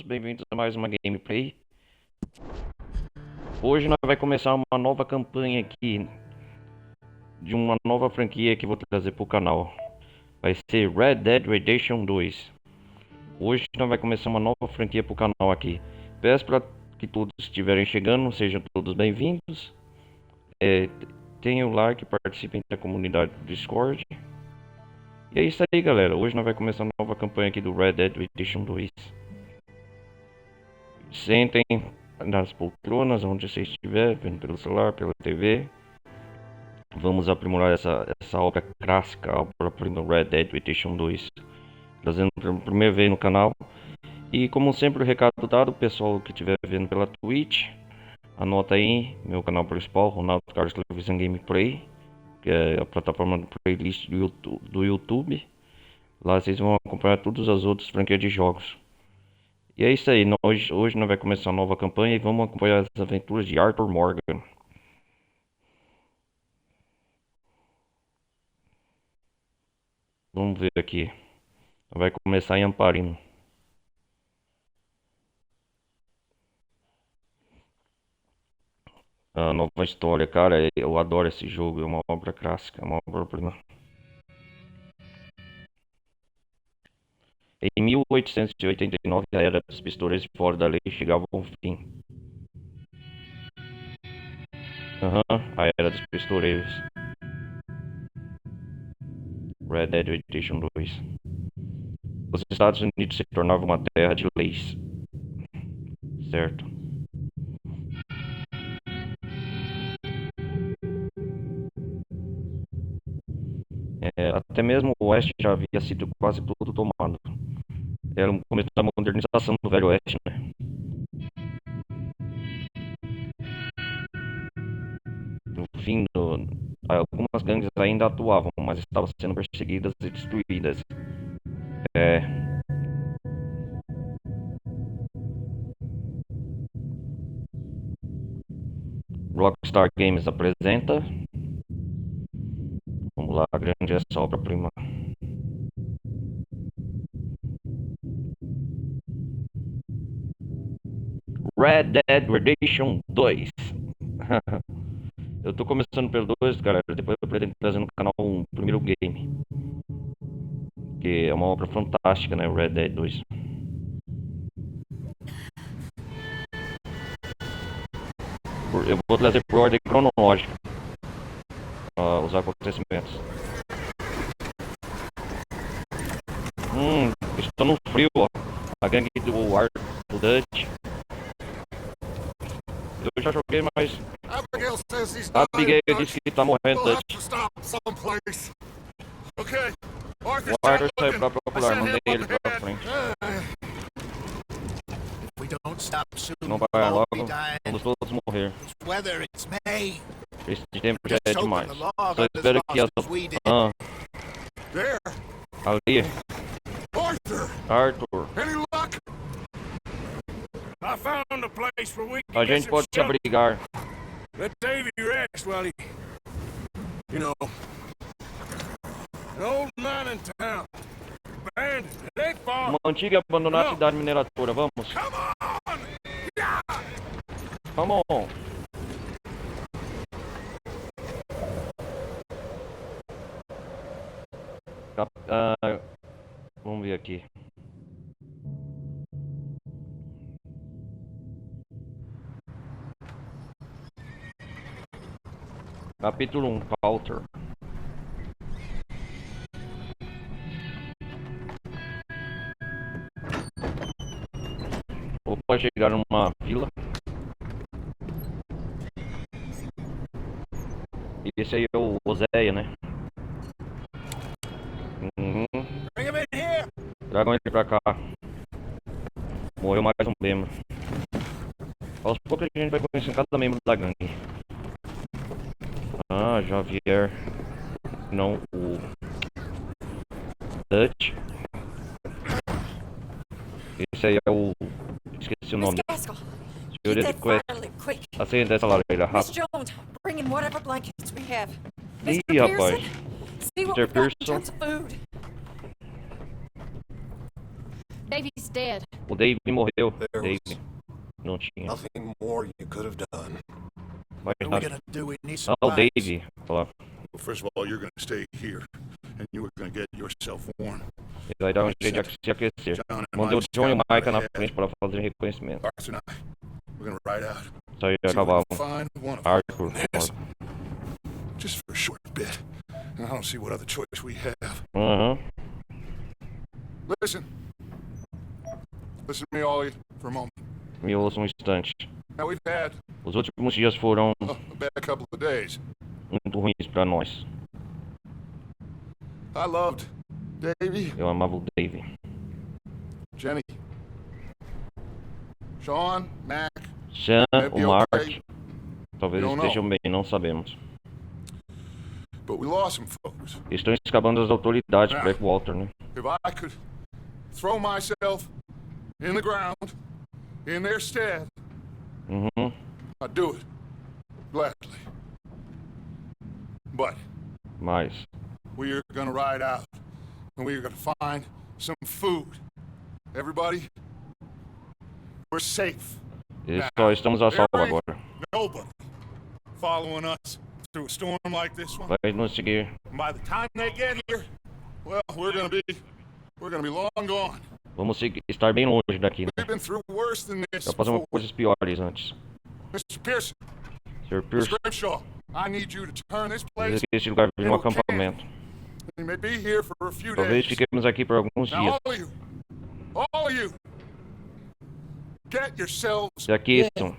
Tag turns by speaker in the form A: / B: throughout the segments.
A: bem-vindos a mais uma gameplay. Hoje nós vai começar uma nova campanha aqui de uma nova franquia que vou trazer pro canal. Vai ser Red Dead Redemption 2. Hoje nós vai começar uma nova franquia pro canal aqui. Peço para que todos estiverem chegando, sejam todos bem-vindos. Tenham o like, participem da comunidade do Discord. E é isso aí, galera. Hoje nós vai começar uma nova campanha aqui do Red Dead Redemption 2. Sentem nas poltronas, onde você estiver, vendo pelo celular, pela TV. Vamos aprimorar essa obra clássica, a obra-prima Red Dead Redemption 2. Trazendo pela primeira vez no canal. E como sempre, o recado dado, pessoal que estiver vendo pela Twitch, anota aí, meu canal principal, Ronaldo Carlos Televisão Gameplay, que é a plataforma de playlist do YouTube. Lá vocês vão acompanhar todas as outras franquias de jogos. E é isso aí, hoje nós vamos começar uma nova campanha e vamos acompanhar as aventuras de Arthur Morgan. Vamos ver aqui. Vai começar em Amparino. A nova história, cara, eu adoro esse jogo, é uma obra clássica, é uma obra-prima. Em 1889, a era dos pistoleiros fora da lei chegava ao fim. A era dos pistoleiros. Red Dead Redemption 2. Os Estados Unidos se tornavam uma terra de leis. Certo. Até mesmo o Oeste já havia sido quase todo tomado. Era um começo da modernização do Velho Oeste, né? No fim, algumas gangues ainda atuavam, mas estavam sendo perseguidas e destruídas. Rockstar Games apresenta. Vamos lá, a grande obra-prima. Red Dead Redemption 2. Eu tô começando pelo 2, galera. Depois eu pretendo trazer no canal um primeiro game, que é uma obra fantástica, né? Red Dead 2. Eu vou trazer por ordem cronológica os acontecimentos. Estou no frio, ó. A gangue do Arthur, do Dutch. Eu já joguei, mas Abigail disse que tá morrendo, Dutch. O Arthur saiu pra procurar, mandei ele pra frente. Não vai logo, vamos todos morrer. Esse tempo já é demais. Só espero que as... ali. Arthur. A gente pode se abrigar.
B: Let Davy rest while he, an old mining town, abandoned. It ain't far.
A: Uma antiga e abandonada cidade mineradora. Vamos.
B: Come on! Yeah!
A: Come on. Vamos ver aqui. Capítulo 1, Coulter. Opa, chegar numa vila. E esse aí é o Oséia, né? Tragam ele pra cá. Morreu mais um membro. Aos poucos a gente vai conhecer cada membro da gangue. Javier. Não, o Dutch. Esse aí é o... esqueci o nome. Senhorita Quest. Acenda essa lareira, rápido. Ih, rapaz. Mr. Pearson.
C: Davy's dead.
A: O Dave morreu.
D: There
A: Dave.
D: was
A: Não tinha.
D: nothing more you could have done.
A: Mas
B: What are we
A: nada.
B: gonna do? We need
A: Ah, o
B: supplies.
A: Dave. Olha lá.
B: Well, first of all, you're gonna stay here, and you are gonna get yourself warm.
A: Ele vai dar um jeito de se aquecer.
B: John and
A: Mandei o
B: Mike's
A: John e o
B: got
A: Micah na
B: ahead.
A: frente para fazer reconhecimento.
B: Arthur and I, we're gonna ride out.
A: Saiu a
B: See if we
A: cavalo.
B: can find one of
A: Arthur.
B: Yes. Just for a short bit. And I don't see what other choice we have.
A: Aham.
B: Listen. Listen to me, all of you, for a moment.
A: Me ouça um instante.
B: Now, we've had
A: Os últimos dias foram
B: a bad couple of days.
A: muito ruins para nós.
B: I loved Davy,
A: Eu amava o Dave.
B: Jenny, Sean, Mac,
A: Sean,
B: maybe
A: o Mark,
B: okay,
A: talvez
B: Don't
A: estejam bem, não sabemos.
B: but we lost some folks.
A: Estão escapando das autoridades, Blackwater, né?
B: If I could throw myself in the ground in their stead,
A: Uhum.
B: I'd do it gladly. But
A: Mas
B: we are gonna ride out, and we are gonna find some food. Everybody, we're safe.
A: só estamos a salvo
B: There ain't
A: agora.
B: nobody following us through a storm like this one.
A: Vai nos seguir.
B: And by the time they get here, well, we're gonna be long gone.
A: Vamos estar bem longe daqui, né?
B: We've been through worse than this
A: Já passamos
B: before.
A: coisas piores antes.
B: Mr. Pearson,
A: Sr.
B: Mr.
A: Pierce,
B: Grimshaw, I need you to turn this place.
A: esse lugar virou um acampamento.
B: We may be here for a few
A: Talvez
B: days.
A: fiquemos aqui por alguns
B: Now,
A: dias.
B: all of you, get yourselves
A: Se aqueçam,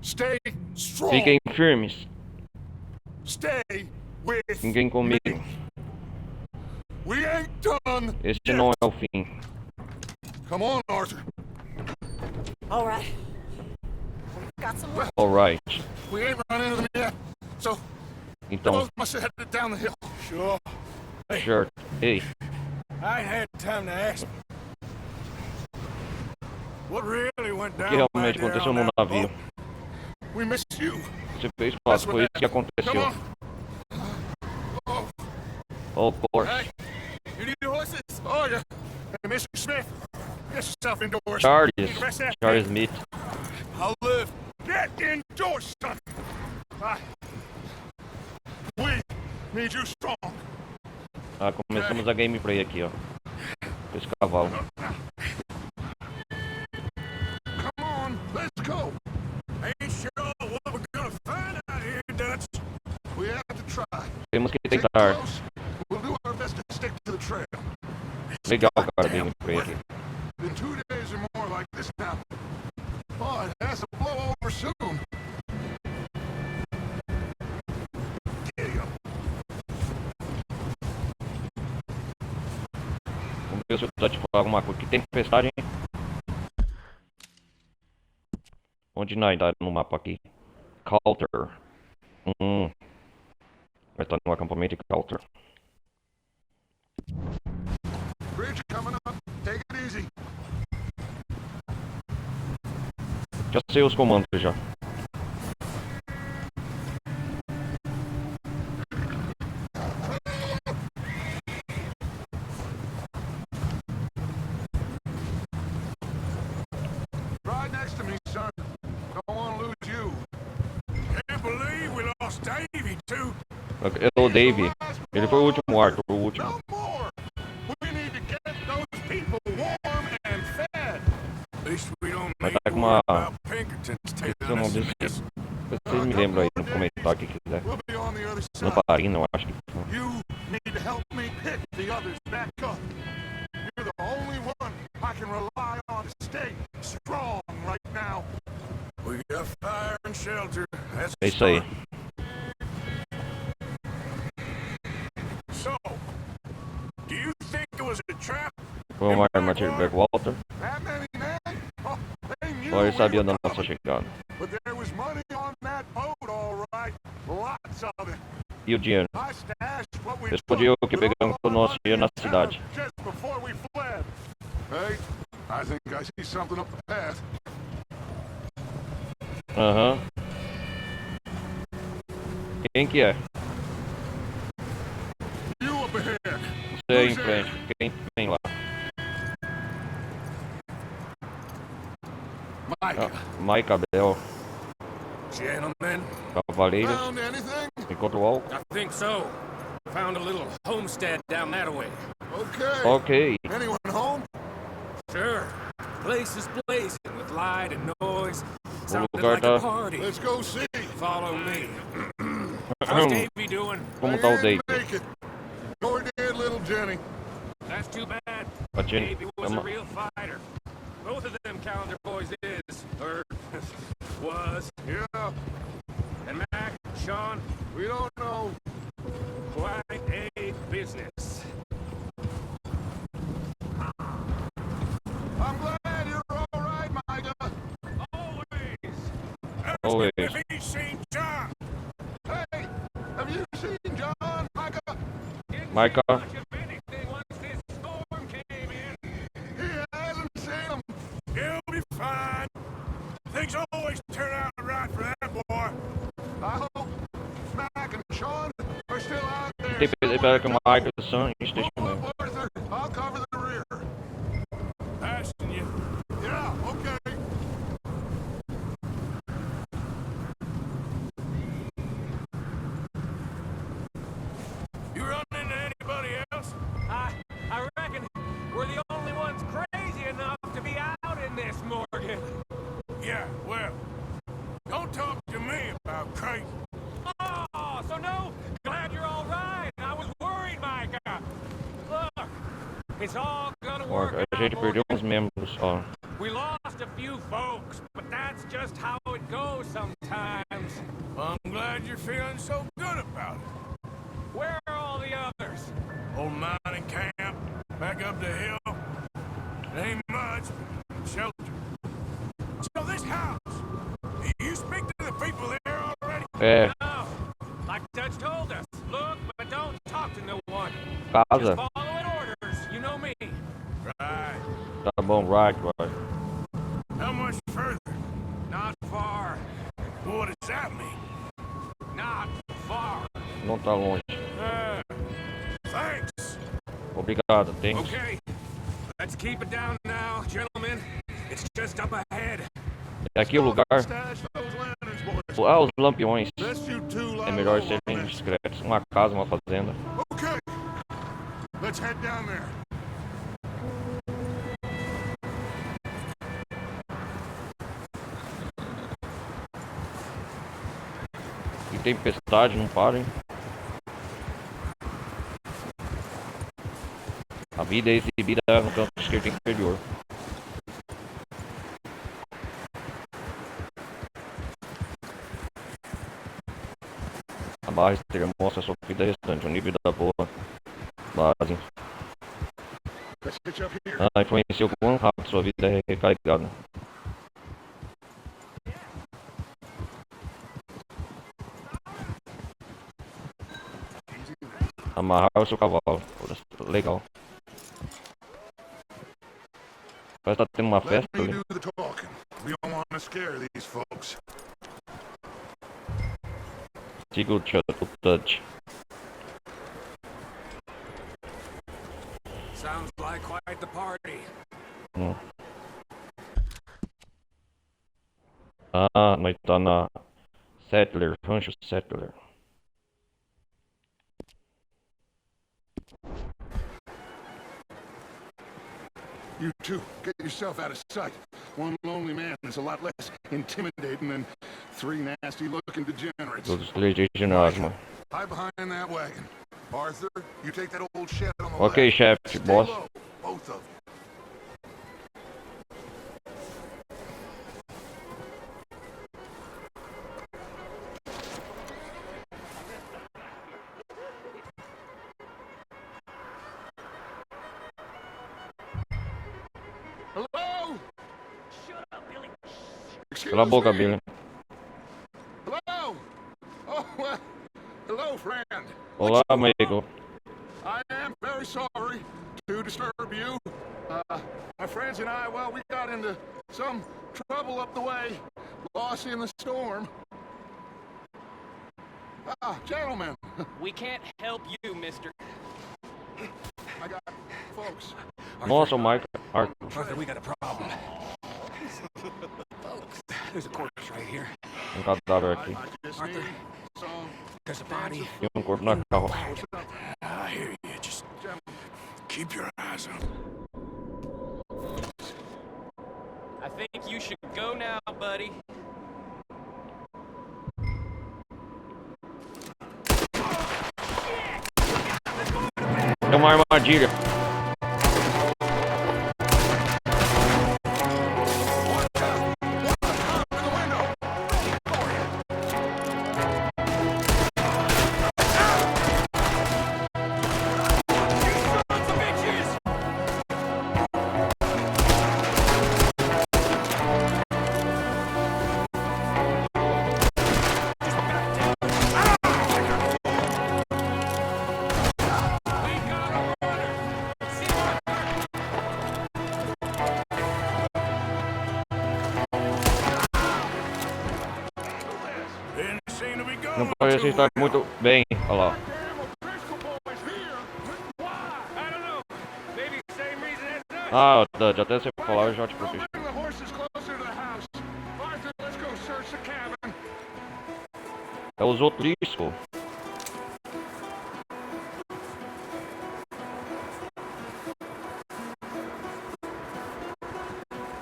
B: stay strong.
A: fiquem firmes,
B: Stay with
A: fiquem comigo.
B: me. We ain't done.
A: Esse
B: yet.
A: não é o fim.
B: Come on, Arthur.
C: All right. Got some work.
A: Alright.
B: We ain't run into them yet. So
A: Então,
B: those must have headed down the hill. Sure.
A: Sure. Ei,
B: I ain't had time to ask. What really went
A: o que
B: down
A: realmente aconteceu no navio?
B: We missed you.
A: Você fez fácil, foi isso que
B: Come
A: aconteceu.
B: on. Oh,
A: Of course.
B: hey, you need horses? Oh, yeah. Hey, Mr. Smith, get yourself indoors.
A: Charles.
B: You need to rest that
A: Charles
B: thing.
A: Smith.
B: I'll live. Get indoors, son. We need you strong.
A: Ah, começamos a gameplay aqui, ó. Esse cavalo.
B: Come on, let's go. Ain't sure what we're gonna find out here, Dutch. We have to try.
A: Temos que
B: Stay
A: tentar.
B: close. We'll do our best to stick to the trail.
A: Legal, cara, gameplay aqui.
B: Been 2 days or more like this now. Oh, it has to blow over soon. Giddy up.
A: Vamos ver se eu tô te falar alguma coisa. Que tem tempestade, hein? Onde nós tá no mapa aqui? Coulter. Vai estar no acampamento de Coulter.
B: Bridge coming up. Take it easy.
A: Já sei os comandos já.
B: Right next to me, son. Don't want to lose you. Can't believe we lost Davy, too.
A: É o Dave. Ele foi o último Arthur, o último.
B: No more. We need to get those people warm and fed. At least we don't
A: Mas
B: need
A: tá
B: to
A: com
B: worry
A: uma...
B: about Pinkertons
A: Esse é o
B: taking
A: nome
B: us
A: desse...
B: this.
A: Vocês me lembram aí no comentário que quiser.
B: We'll be on the other
A: No
B: side.
A: Parina, eu acho que...
B: You need to help me pick the others back up. You're the only one I can rely on to stay strong right now. We got fire and shelter. That's
A: É isso aí.
B: So, do you think it was a trap?
A: Vamos armar de Blackwater.
B: That many men? Oh, they knew
A: Ou ele
B: we
A: sabia
B: were
A: da nossa
B: coming.
A: chegada.
B: But there was money on that boat, all right. Lots of it.
A: E o dinheiro?
B: I stashed what we
A: Respondi eu
B: took
A: que
B: with
A: pegamos
B: all
A: o
B: the
A: nosso
B: money
A: dinheiro na
B: in
A: cidade.
B: town just before we fled. Hey, I think I see something up the path.
A: Aham. Quem que é?
B: You up ahead.
A: Você aí em frente. Quem vem lá?
B: Micah,
A: Micah Bell,
E: Gentlemen,
A: Cavaleiros,
B: found anything?
A: enquanto o
E: I think so. Found a little homestead down that way.
B: Okay.
A: Ok,
B: Anyone home?
E: Sure. Place is blazing with light and noise. Sounded
A: lugar
E: like a
A: tá-
E: party.
B: Let's go see.
E: Follow me. How's Davey doing?
A: como tá o Dave?
B: Make it. Nor did little Jenny.
E: That's too bad.
A: A Jenny-
E: Davey was a
A: Emma-
E: real fighter. Both of them calendar boys is, or was.
B: Yeah,
E: And Mac, Sean,
B: we don't know.
E: quite a business.
B: I'm glad you're all right, Micah.
E: Always.
A: Always.
B: If he's seen John. Hey, have you seen John, Micah?
A: Micah,
E: Much of anything once this storm came in.
B: He hasn't seen him.
F: He'll be fine. Things always turn out right for that boy.
B: I hope Mac and Sean are still out there.
A: tem pera que o Micah do Sun, deixa eu
B: Move up, Arthur. I'll cover the rear.
F: Passing you.
B: Yeah, okay.
F: You run into anybody else?
E: I reckon we're the only ones crazy enough to be out in this, Morgan.
F: Yeah, well, don't talk to me about crazy.
E: Oh, so no? Glad you're all right. I was worried, Micah. Look, it's all gonna work
A: A
E: out,
A: gente perdeu
E: Morgan.
A: uns membros, ó.
E: We lost a few folks, but that's just how it goes sometimes.
F: I'm glad you're feeling so good about it.
E: Where are all the others?
F: Old mining camp, back up the hill. It ain't much, but shelter. So this house, you speak to the people there already?
A: É,
E: No, like Dutch told us. Look, but don't talk to no one.
A: casa.
E: Just following orders. You know me.
F: Right.
A: Tá bom, right.
F: How much further?
E: Not far.
F: What does that mean?
E: Not far.
A: Não tá longe.
F: Thanks.
A: Obrigado, thanks.
E: Okay. Let's keep it down now, gentlemen. It's just up ahead.
A: É aqui o lugar.
B: Stash those lanterns, boys.
A: Ah, os lampiões.
B: Best you two lie
A: É melhor
B: low on
A: serem
B: this.
A: discretos. Uma casa, uma fazenda.
B: Okay. Let's head down there.
A: E tempestade, não parem. A vida é exibida no canto esquerdo inferior. A barra externa mostra a sua vida restante, o nível da boa base.
B: Let's hitch up here.
A: Influencia o quão rápido sua vida é recarregada. Amarrar o seu cavalo. Legal. Parece que tá tendo uma
B: Let
A: festa
B: me
A: ali.
B: do the talking. We don't want to scare these folks.
A: Siga o touch.
E: Sounds like quite the party.
A: Nós tá na Settler, Rancho Settler.
B: You two, get yourself out of sight. One lonely man is a lot less intimidating than three nasty-looking degenerates.
A: Todos os três degenerados, mano.
B: Hide behind that wagon. Arthur, you take that old shed on the
A: Ok,
B: left.
A: chefe,
B: Stay
A: boss.
B: low, both of them. Hello? Excuse
A: Cala a boca,
B: me.
A: Billy.
B: Hello? Oh, well, hello, friend.
A: Olá, amigo.
B: I am very sorry to disturb you. My friends and I, well, we got into some trouble up the way, lost in the storm. Gentlemen,
G: We can't help you, mister.
B: I got folks.
A: Nossa, o Mike.
E: Arthur, we got a problem. There's a corpse right here.
A: Cadáver aqui.
B: Just need some
E: There's a body.
A: E corpo na carro.
F: I hear you. Just keep your eyes up.
G: I think you should go now, buddy.
A: É uma armadilha.
F: Didn't seem to be going
A: Não parece
F: too
A: estar
F: well.
A: muito bem. Olha lá.
E: I don't know. Maybe same reason as us.
A: Ah, Dutch, até você falar eu já te protejo.
B: Bring the horses closer to the house. Arthur, let's go search the cabin.
A: É os outros discos.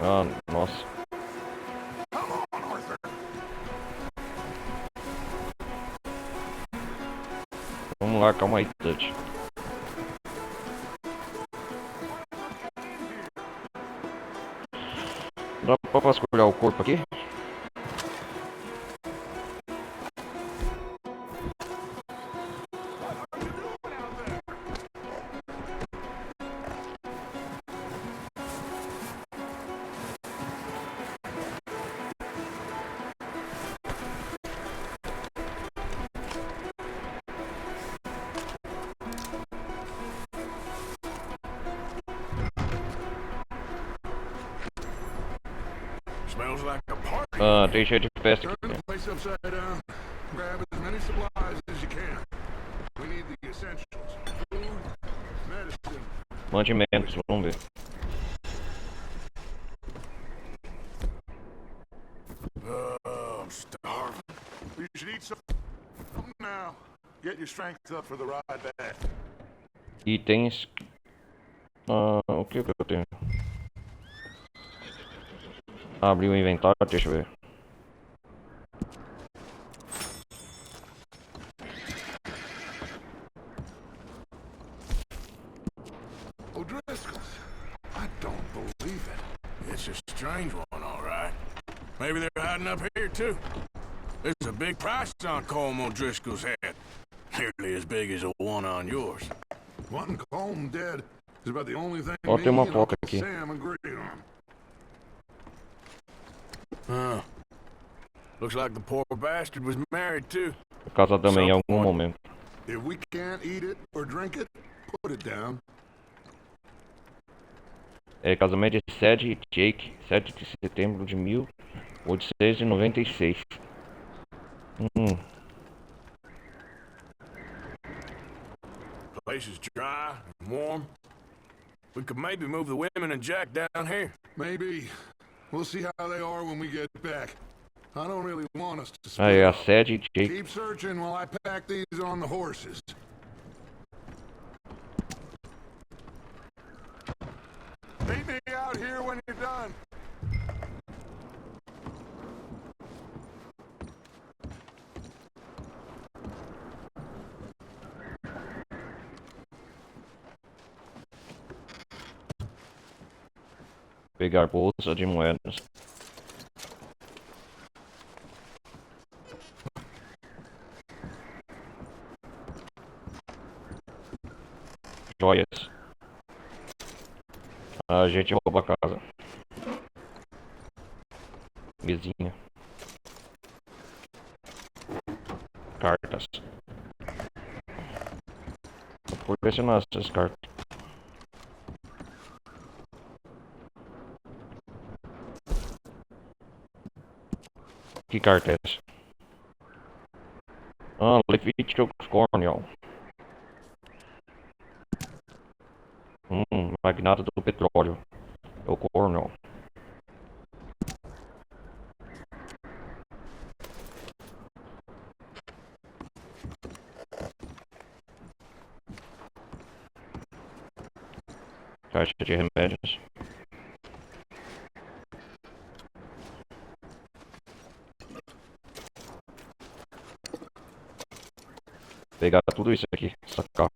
A: Ah, nossa.
B: Come on, Arthur.
A: Vamos lá, calma aí, Dutch. Dá pra vasculhar o corpo aqui?
F: Smells like a party.
A: Ah, tem cheio de festa
B: Turn
A: aqui.
B: the place upside down. Grab as many supplies as you can. We need the essentials. Food, medicine.
A: Mantimentos, vamos ver.
F: I'm starving.
B: You should eat some now. Get your strength up for the ride back.
A: Itens. Ah, o que eu tenho? Abrir o inventário, deixa eu ver.
B: O'Driscoll's. I don't believe it.
F: It's a strange one, all right. Maybe they're hiding up here, too. There's a big price on Colm O'Driscoll's head. Nearly as big as the one on yours.
B: Wanting Colm dead is about the only thing
A: Ó,
B: me
A: tem uma
B: and
A: foca
B: Uncle
A: aqui.
B: Sam agree on.
F: Huh. Looks like the poor bastard was married, too.
A: Casa também em algum momento.
B: If we can't eat it or drink it, put it down.
A: É casamento de Sadie e Jake, 7 de setembro de 1896.
F: Place is dry and warm. We could maybe move the women and Jack down here.
B: Maybe. We'll see how they are when we get back. I don't really want us to
A: Aí
B: split
A: a
B: up.
A: Sadie e Jake.
B: Keep searching while I pack these on the horses. Meet me out here when you're done.
A: Pegar bolsa de moedas. Joias. A gente rouba a casa. Mesinha. Cartas. Vou colecionar essas cartas. Que carta é essa? Ah, Leviticus Cornell. Magnata do petróleo. É o Cornell. caixa de remédios. Pegar tudo isso aqui, sacar.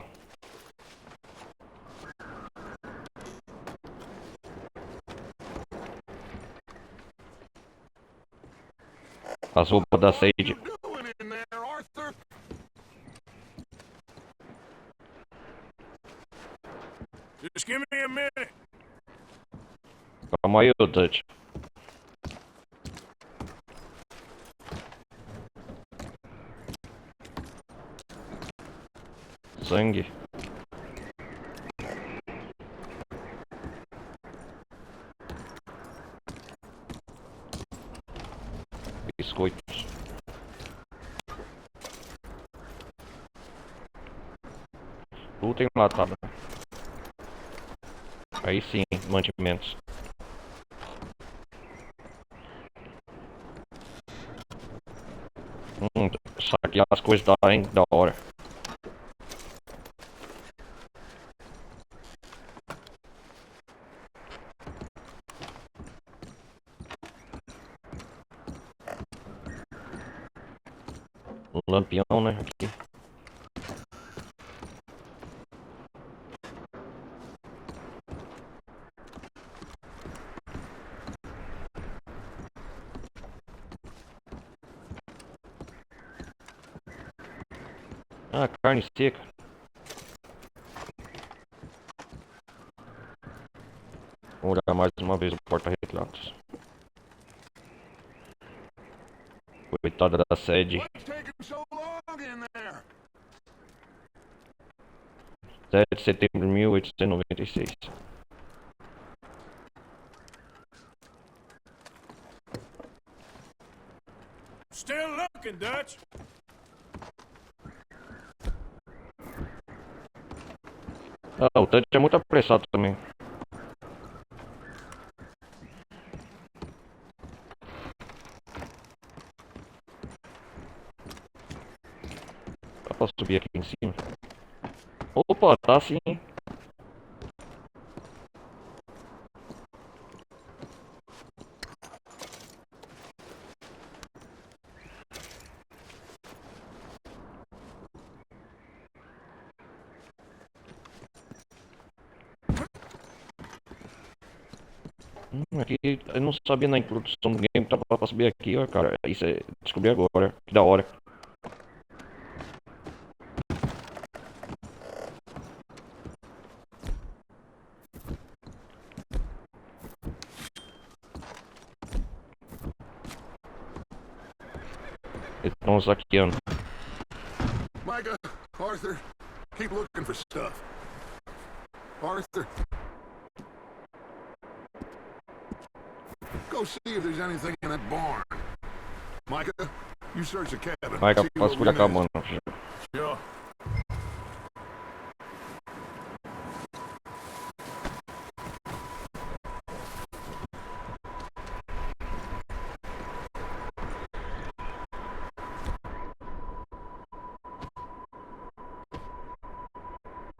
A: As roupas da Sage.
B: What are you doing in there, Arthur?
F: Just give me a minute.
A: Calma aí, ô Dutch. Sangue. Biscoitos. Tudo enlatado. Aí sim, mantimentos. Saquear as coisas da, hein? Da hora. Um lampião, né? Aqui. Ah, carne seca. Vou olhar mais uma vez o porta-retratos. Coitada da sede.
B: What's taking so long in there?
A: 7 de setembro de 1896.
F: Still looking, Dutch.
A: Ah, o Dutch é muito apressado também. Dá pra subir aqui em cima? Opa, tá sim. Aqui eu não sabia na introdução do game, tava pra subir aqui, ó, cara. Isso é. Descobri agora, que da hora. Eles estão saqueando.
B: Micah, Arthur, keep looking for stuff. Arthur. Go see if there's anything in that barn. Micah, you search the cabin.
A: Vai,
B: See what
A: posso
B: we
A: cuidar com a
B: missed.
A: mano.
F: Sure.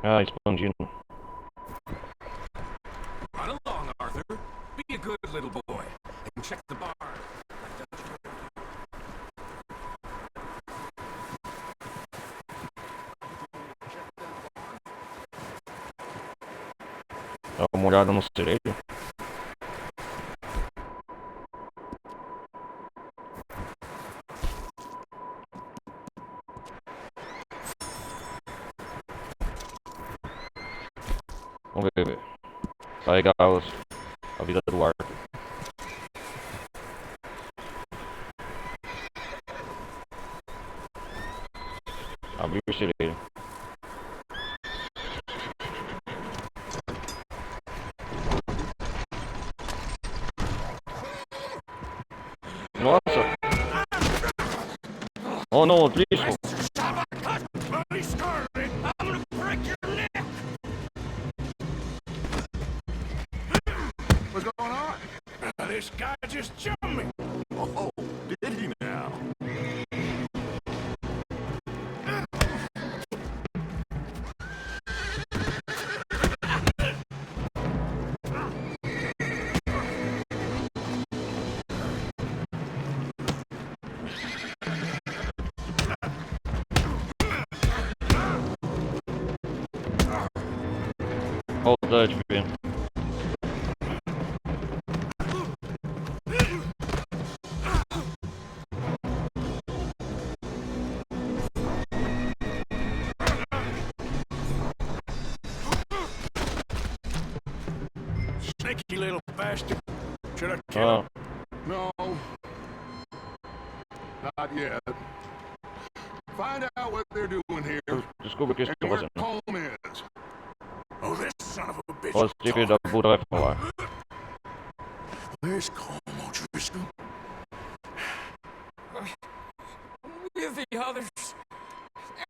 A: Ah, expandindo.
E: Run along, Arthur. Be a good little boy and check the barn.
A: Dá uma olhada no cerejo. Vamos ver. Carregar a vida do Arthur. Abrir o cerejo. Nossa! Oh não, Trisco!
F: Bloody starving. I'm gonna break your neck.
B: What's going on?
F: This guy just jumped me.
B: Oh, did he now?
A: Verdade, filho.
F: Sneaky little bastard. Should I kill him?
A: Ah,
B: No. Not yet. Find out what they're doing here
A: desculpa o que
B: and
A: estou
B: where
A: fazendo.
B: Colm is.
F: Oh, this son of a bitch.
A: Ó, esse filho da puta vai falar.
F: Where's Colm O'Driscoll?
E: With the others.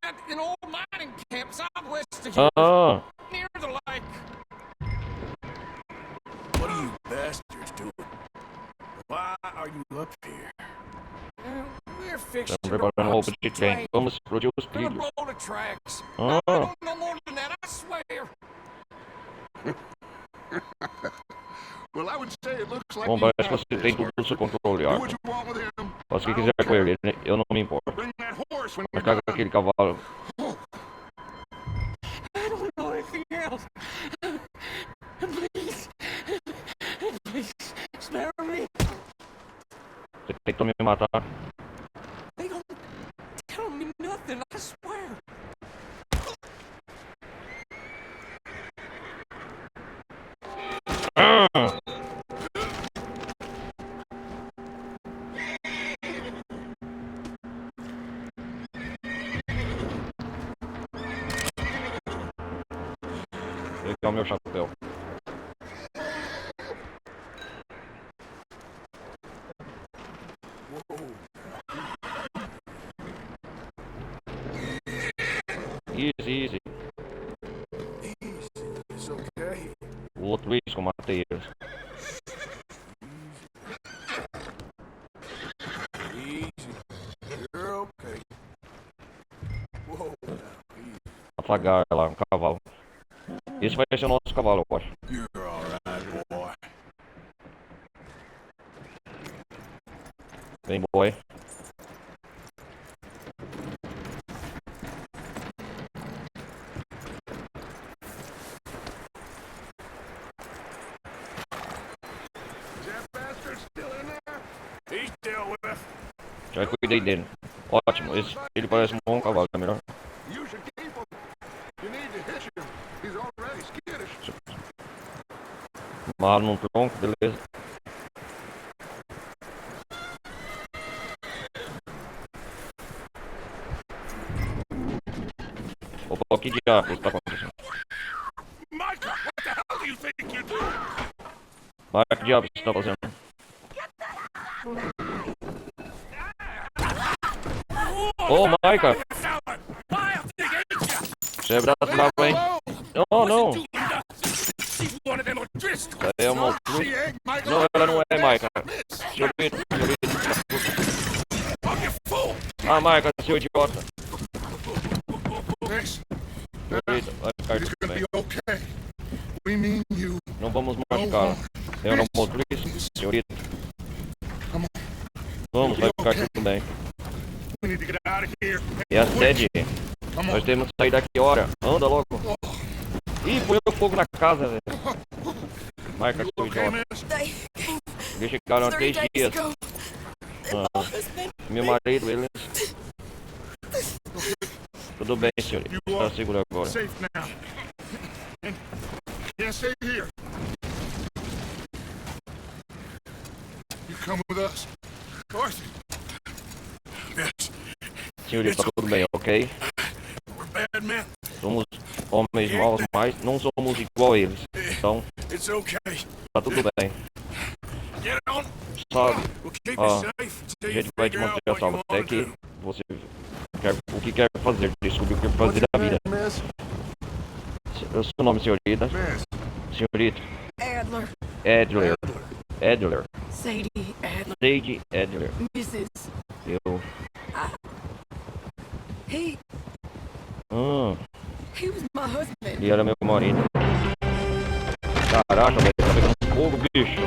E: At an old mining camp southwest of here,
A: Ah,
E: near the lake.
F: What are you bastards doing? Why are you up here?
E: We're fixing
A: estamos
E: to
A: preparando
E: rob
A: roupa de
E: some
A: trem.
E: train.
A: Vamos explodir os
E: Gonna
A: trilhos.
E: blow the tracks.
A: Ah.
E: I don't know more than that, I swear.
B: Well, I would say it looks like
A: Bom,
B: you
A: parece que
B: got
A: você
B: this
A: tem tudo
B: work.
A: sob controle,
B: Do
A: Arthur.
B: what you want with him.
A: Faça o que
B: I
A: quiser
B: don't
A: com ele,
B: care.
A: eu não me importo.
B: Bring that horse when
A: Mas
B: you're
A: traga
B: done.
A: aquele cavalo.
E: I don't know anything else. Please. Please, spare me.
A: Você tentou me matar.
E: They don't tell me nothing, I swear.
A: Ah! Pegar o meu chapéu. Easy, easy.
F: It's okay.
A: O outro isso que eu matei eles.
F: Easy. You're okay. Whoa. Easy.
A: Afagar lá, um cavalo. Esse vai ser o nosso cavalo, eu acho.
F: You're alright, boy.
A: Vem, boy.
B: Is that bastard still in there?
F: He's dealt with.
A: Já cuidei dele. Ótimo, ele parece um bom cavalo, é melhor.
B: You should keep him. You need to hitch him. He's already skittish.
A: Amarro num tronco, beleza. Opa, o que diabo está acontecendo?
F: Micah, what the hell do you think you're doing?
A: Mas que diabo você está fazendo? Ô, Micah,
F: I'll dig you.
A: você é brasileiro, hein? Não, não.
F: She's one of them O'Driscoll.
A: É uma...
B: She ain't Michael.
A: Não, ela não é Micah. Senhorito, senhorito.
F: Oh, you fool.
A: Ah, Micah, seu idiota.
B: This
A: Senhorito, vai ficar
B: is
A: tudo
B: gonna
A: bem.
B: be okay. We mean you.
A: Não vamos machucá-la. Eu não motorista, senhorito.
B: Come
A: Vamos, vai ficar tudo bem.
B: We need to get out of here.
A: E a sede,
B: Come
A: nós
B: on.
A: temos que sair daqui, hora. Anda logo. Ih, põe o fogo na casa, velho. Micah, seu
B: Okay,
A: idiota.
B: miss?
C: They
A: Eles chegaram há 3
C: 3 days
A: dias.
C: ago.
A: Ah,
C: Husband,
A: meu marido, ele... Tudo bem, senhorito.
B: You
A: Está
B: are
A: seguro agora.
B: safe now. Can't stay here. You come with us. Arthur.
F: Yes,
A: Senhorito, tá tudo bem, ok?
F: we're bad men.
A: Somos homens maus, mas não somos igual a eles. Então,
F: It's okay.
A: tá tudo bem.
F: Get on.
A: Sabe,
F: We'll keep
A: Ah,
F: you safe
A: a
F: until you
A: gente vai te
F: figure out
A: manter a
F: what you
A: salvo até
F: want to
A: que
F: do.
A: você quer o que quer fazer, descobrir o que quer fazer da vida.
B: Miss?
A: O seu nome, senhorita?
B: Miss.
A: Senhorita
C: Adler,
A: Adler. Adler.
C: Sadie Adler,
A: Sadie Adler.
C: Mrs.
A: Eu...
C: He
A: Ah,
C: was my husband.
A: ele era meu marido. Caraca, velho, tá pegando fogo, bicho.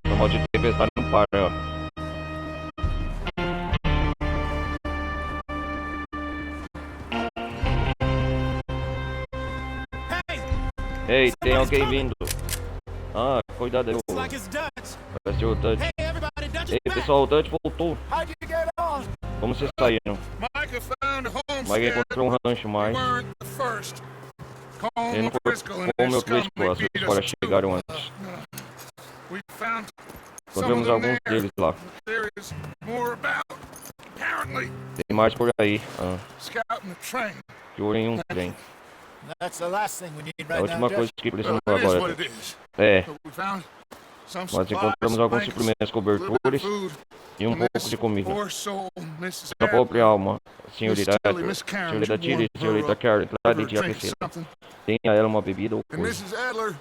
A: Essa maldita tempestade não para, ó. Ei, tem alguém vindo. Ah, cuidado aí.
F: Like it's Dutch.
A: Parece o Dutch.
F: Hey, everybody, Dutch
A: Ei,
F: is back.
A: pessoal, o Dutch voltou.
F: How'd you get on?
A: Como vocês saíram?
B: Micah found a
A: Mike
B: homestead.
A: encontrou um rancho, mas
B: Weren't the first. Colm
A: ele não
B: O'Driscoll and
A: como
B: his
A: meu
B: scum
A: Driscoll, as
B: beat us
A: escolas
B: to
A: chegaram
B: it.
A: antes.
B: We found some
A: Encontramos
B: of them
A: alguns
B: there.
A: deles lá.
B: There is more about. Apparently,
A: Tem mais por aí.
B: scouting the train.
A: De olho em um trem.
F: That's the last thing we need
A: É a
F: right
A: última
F: now,
A: coisa
F: Dutch.
A: que
B: Well,
A: precisamos
B: it is what
A: agora.
B: it is.
A: É,
B: But we found some
A: nós
B: supplies,
A: encontramos alguns
B: blankets,
A: suprimentos,
B: a little
A: cobertures
B: bit of food,
A: e um
B: and
A: pouco
B: this
A: de comida.
B: poor soul, Mrs.
A: A pobre alma, senhorita
B: Miss Tilly,
A: Edgar,
B: Miss Karen,
A: senhorita
B: you
A: Tilly,
B: warm her
A: senhorita
B: up,
A: Karen,
B: give her
A: trate
B: a
A: de
B: drink,
A: aquecê.
B: something.
A: Tenha a ela uma bebida ou
B: And
A: coisa.
B: Mrs. Adler,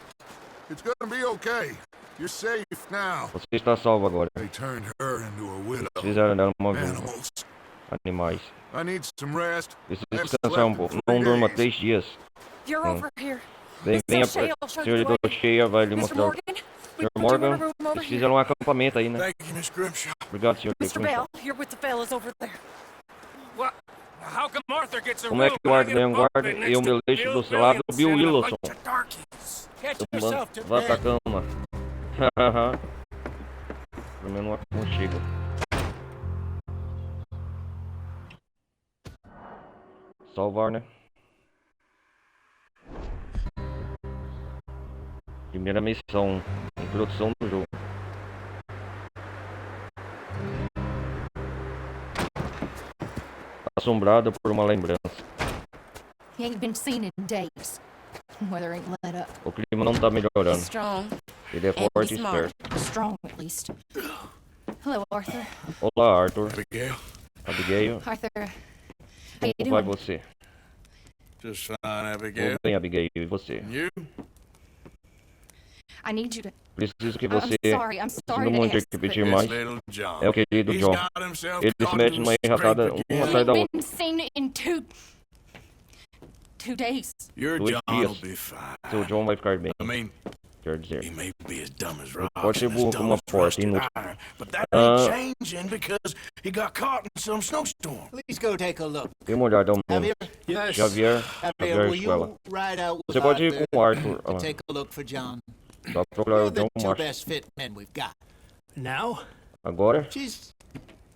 B: it's gonna be okay. You're safe now.
A: Você está salvo agora.
B: They turned her into a widow.
A: Fizeram dela uma viúva.
B: Animals.
A: Animais.
B: I need some rest.
A: Preciso
B: I have
A: descansar um
B: slept
A: pouco.
B: in
A: Não
B: 3
A: durma
B: days.
A: 3 dias.
C: You're
A: Oh.
C: over here.
A: Venha,
C: Mr. Shale
A: a
C: showed
A: senhorita
C: you the way.
A: Cheia vai lhe
C: Mr.
A: mostrar.
C: Morgan, we
A: Sr.
C: put you in a
A: Morgan,
C: room over
A: eles
C: here.
A: fizeram um acampamento aí, né?
B: Thank you, Miss Grimshaw.
A: Obrigado, senhor.
C: Mr. Bell, you're with the fellas over there.
E: What? How come Arthur gets a
A: Como é
E: room
A: que o
E: and I
A: Arthur
E: get a
A: ganha um guarda
E: bunk
A: e o
E: next
A: meu
E: to
A: leixo
E: Bill
A: do seu lado,
E: Williamson
A: Bill
E: and a
A: Wilson?
E: bunch of darkies?
F: Get
A: Vá
F: yourself to
A: pra
F: bed.
A: cama. Hahaha. Pelo menos um aconchego. Salvar, né? Primeira missão. Introdução do jogo. Assombrada por uma lembrança.
H: He ain't been seen in days. Weather ain't let up.
A: O clima não tá melhorando.
I: Strong
A: Ele é forte e
I: smart.
A: esperto.
H: Strong, at least. Hello, Arthur.
A: Olá, Arthur.
B: Abigail,
A: Abigail.
H: Arthur, how you
A: Como vai
H: doing?
A: você?
B: just fine,
A: Tudo
B: Abigail.
A: bem, Abigail. E você?
B: And you?
H: I need you to.
A: Preciso que
H: I'm
A: você...
H: sorry. I'm sorry
A: Sinto
H: to
A: muito ter
H: ask,
A: que
H: but
A: pedir
B: It's
A: mais.
B: little John.
A: É o querido
B: He's
A: John.
B: got himself
A: Ele se
B: caught
A: mete
B: into
A: numa
B: a
A: enrascada
B: scrape
A: uma
B: again.
A: atrás da
H: he
A: outra.
H: been seen in two days.
B: Your
A: 2
B: John
A: dias.
B: will be fine.
A: Seu John vai ficar bem.
B: I mean,
A: Quer dizer,
B: he may be as dumb as rocks,
A: pode ser
B: and as
A: burro
B: dull
A: como uma
B: as
A: porta,
B: rusted
A: inútil.
B: iron, but that ain't
A: Ah.
B: changing because he got caught in some snowstorm.
F: Please go take a look.
A: dê uma olhada ao
F: Javier,
A: menos. Xavier,
F: Javier, will
A: Escola.
F: you ride out with
A: Você pode ir
F: Arthur
A: com o Arthur.
F: to
A: Ah,
F: take a look for John?
A: só procurar
F: You're
A: o
F: the
A: John
F: two
A: Macho.
F: best fit men we've got.
E: Now?
A: Agora,
F: She's.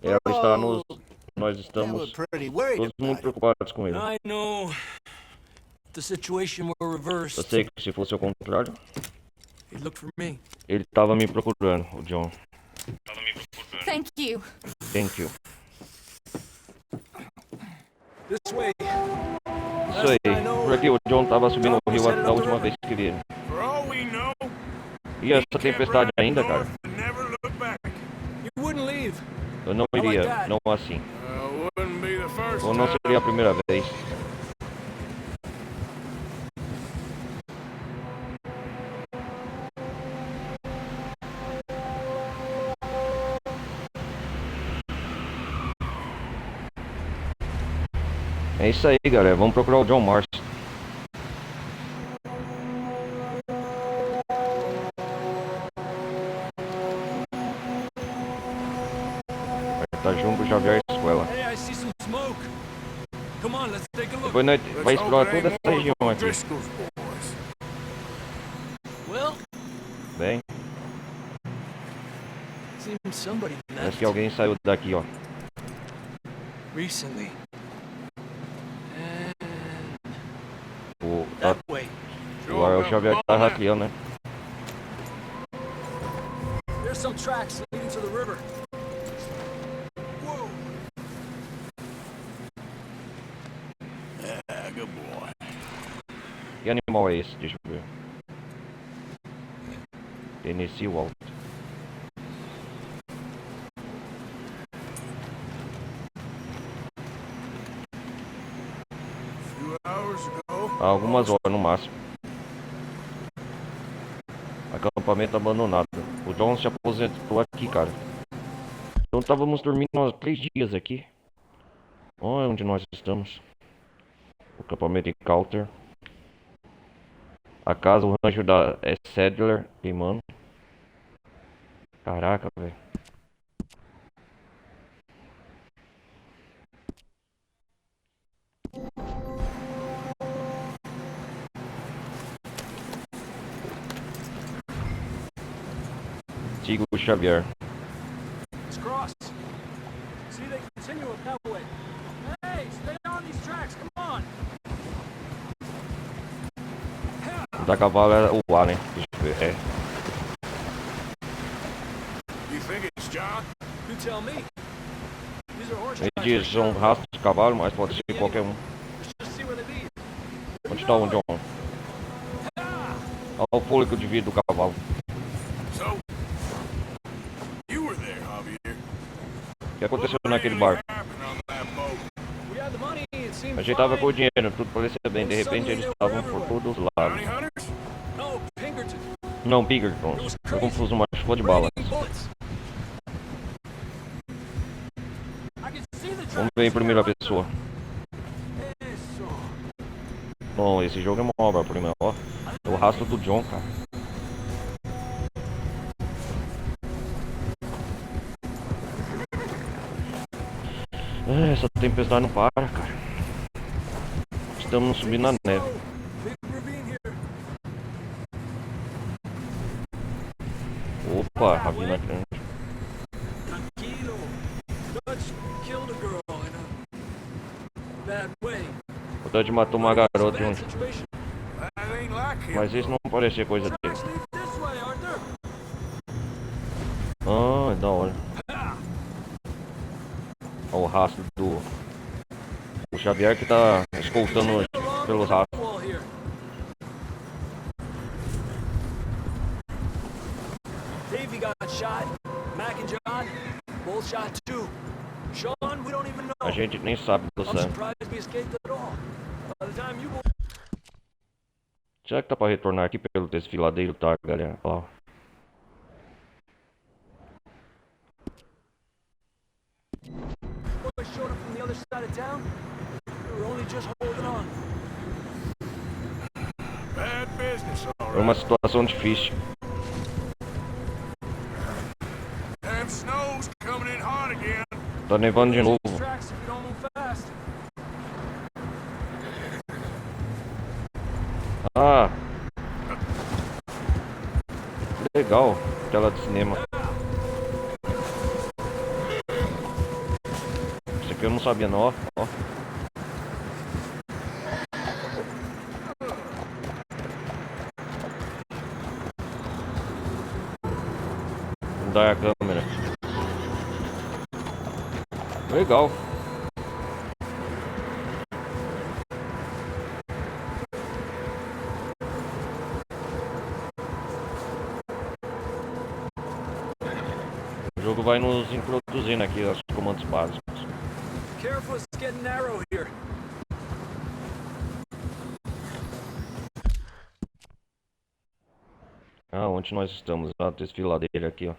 A: ela está nos...
F: Oh,
A: Nós
F: yeah,
A: estamos
F: we're pretty worried
A: todos muito
F: about it.
A: preocupados com ele.
E: I know. If the situation were
A: Eu
E: reversed,
A: sei que se fosse o contrário,
E: he'd look for me.
A: ele estava me procurando, o John.
H: Thank you.
A: Thank you.
E: This way.
A: Isso aí. Por aqui, o John estava subindo o rio da última vez que vi ele.
B: For all we know,
A: E essa tempestade ainda, cara?
B: north and never look back.
E: You wouldn't leave.
A: Eu não iria, não assim.
B: Wouldn't be the first
A: Ou não
B: time.
A: seria a primeira vez. É isso aí, galera. Vamos procurar o John Marston. Tá junto com o Xavier Escola.
E: Hey, I see some smoke. Come on, let's take a look.
A: Depois nós vai explorar toda essa região aqui.
B: Driscoll's boys.
E: Well,
A: Bem,
E: seems somebody
A: parece
E: left
A: que alguém saiu daqui, ó.
E: recently. And
A: O,
E: that way.
A: agora o Xavier que tá rastreando, né?
E: There's some tracks leading to the river. Whoa.
B: Ah, good boy.
A: Que animal é esse? Deixa eu ver. Tennessee Walter.
B: Few hours ago,
A: Há algumas horas no máximo. Acampamento abandonado. O John se aposentou aqui, cara. Então estávamos dormindo há 3 dias aqui. Olha onde nós estamos. O acampamento de Coulter. A casa, o rancho da Sadler queimando. Caraca, velho. Siga o Xavier.
E: It's crossed. See, they continue up that way. Hey, stay on these tracks, come on.
A: O da cavalo é o A, né? Deixa eu ver. É.
F: You think it's John?
E: You tell me. These are horse
A: Ele
E: tracks.
A: diz um rastro de cavalo, mas pode ser qualquer um.
E: Let's just see where they lead.
A: Onde está o John? Olha o fôlego de vida do cavalo.
F: So, you were there, Javier.
A: O que aconteceu naquele barco?
F: What happened on that boat?
E: We had the money, it seemed
A: A gente tava com o
E: fine.
A: dinheiro, tudo parecia bem. De repente eles estavam por todos os lados.
F: Bounty hunters?
E: No, Pinkerton.
A: Não, Pinkerton. Foi confuso, uma chuva de balas.
E: Raining bullets. I can see the
A: Vamos ver em primeira pessoa.
E: Isso.
A: Bom, esse jogo é uma obra-prima, ó. É o rastro do John, cara. Essa tempestade não para, cara. Estamos subindo na neve.
E: Big ravine here.
A: Opa, ravina grande.
E: Tranquilo. Dutch killed a girl in a bad way.
A: O Dutch matou uma garota e um...
E: Bad situation.
F: That ain't like him.
A: Mas isso não parecia coisa dele.
E: Tracks lead this way, Arthur.
A: Ah, é da hora. Olha o rastro do... O Xavier que tá escoltando pelos rastros.
E: Wall here. Davey got shot. Mac and John both shot too. Sean, we don't even know.
A: A gente nem sabe do
E: I'm
A: sangue.
E: surprised we escaped at all. By the time you
A: Será que tá pra retornar aqui pelo desfiladeiro, tá, galera? Ó.
E: boys showed up from the other side of town, we were only just holding on.
F: Bad business, all
A: É
F: right.
A: uma situação difícil.
F: Damn snow's coming in hot again.
A: Tá nevando de novo.
E: Tracks if you don't move fast.
A: Ah! Legal, tela de cinema. Isso aqui eu não sabia não, ó. Ó. Vou mudar a câmera. Legal. O jogo vai nos introduzindo aqui os comandos básicos.
E: Careful, it's getting narrow here.
A: Ah, onde nós estamos? A desfiladeira aqui, ó.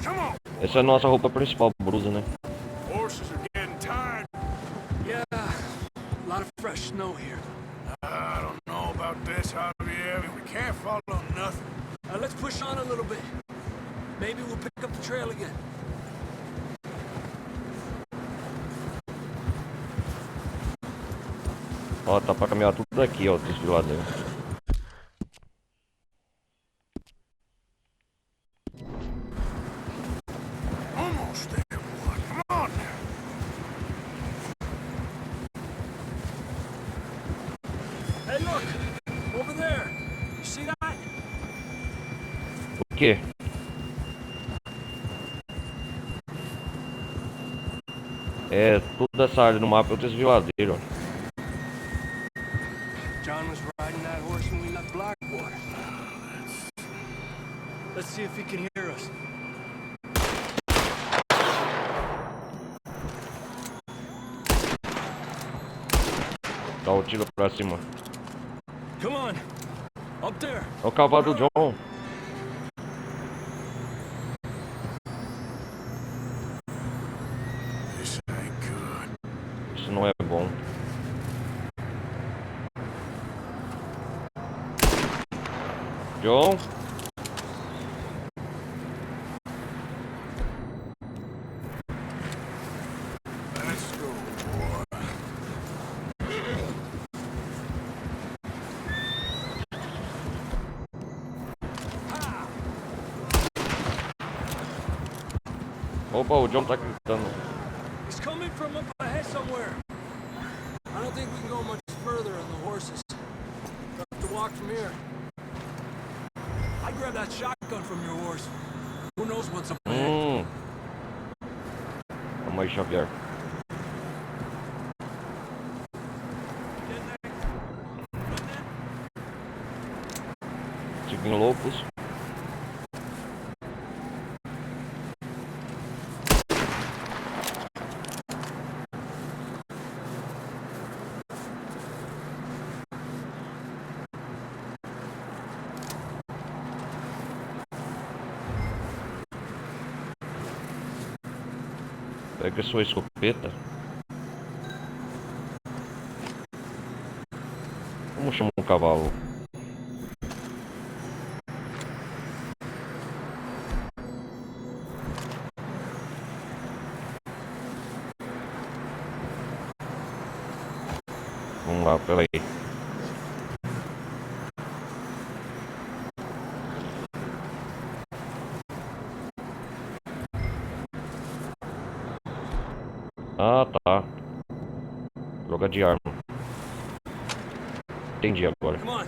F: Come on.
A: Essa é a nossa roupa principal, blusa, né?
F: Horses are getting tired.
E: Yeah, a lot of fresh snow here.
F: I don't know about this, Javier. We can't follow nothing.
E: Let's push on a little bit. Maybe we'll pick up the trail again.
A: Ó, tá pra caminhar tudo aqui, ó, desfiladeira.
F: Almost there, boy. Come on now.
E: Hey, look! Over there! You see that?
A: O quê? É, toda essa área no mapa é o desfiladeiro, ó.
E: John was riding that horse when we left Blackwater. Let's see if he can hear us.
A: Dá o tiro pra cima.
E: Come on! Up there!
A: É o cavalo do John.
F: This ain't good.
A: Isso não é bom. John?
F: Let's go, boy.
A: Opa, o John tá gritando.
E: He's coming from up ahead somewhere. I don't think we can go much further on the horses. We'll have to walk from here. I grabbed that shotgun from your horse. Who knows what's up ahead?
A: Calma aí, Xavier. Seguindo loucos. Pega sua escopeta. Como chama um cavalo? Vamos lá, peraí. Ah, tá. Joga de arma. Entendi agora.
E: Come on.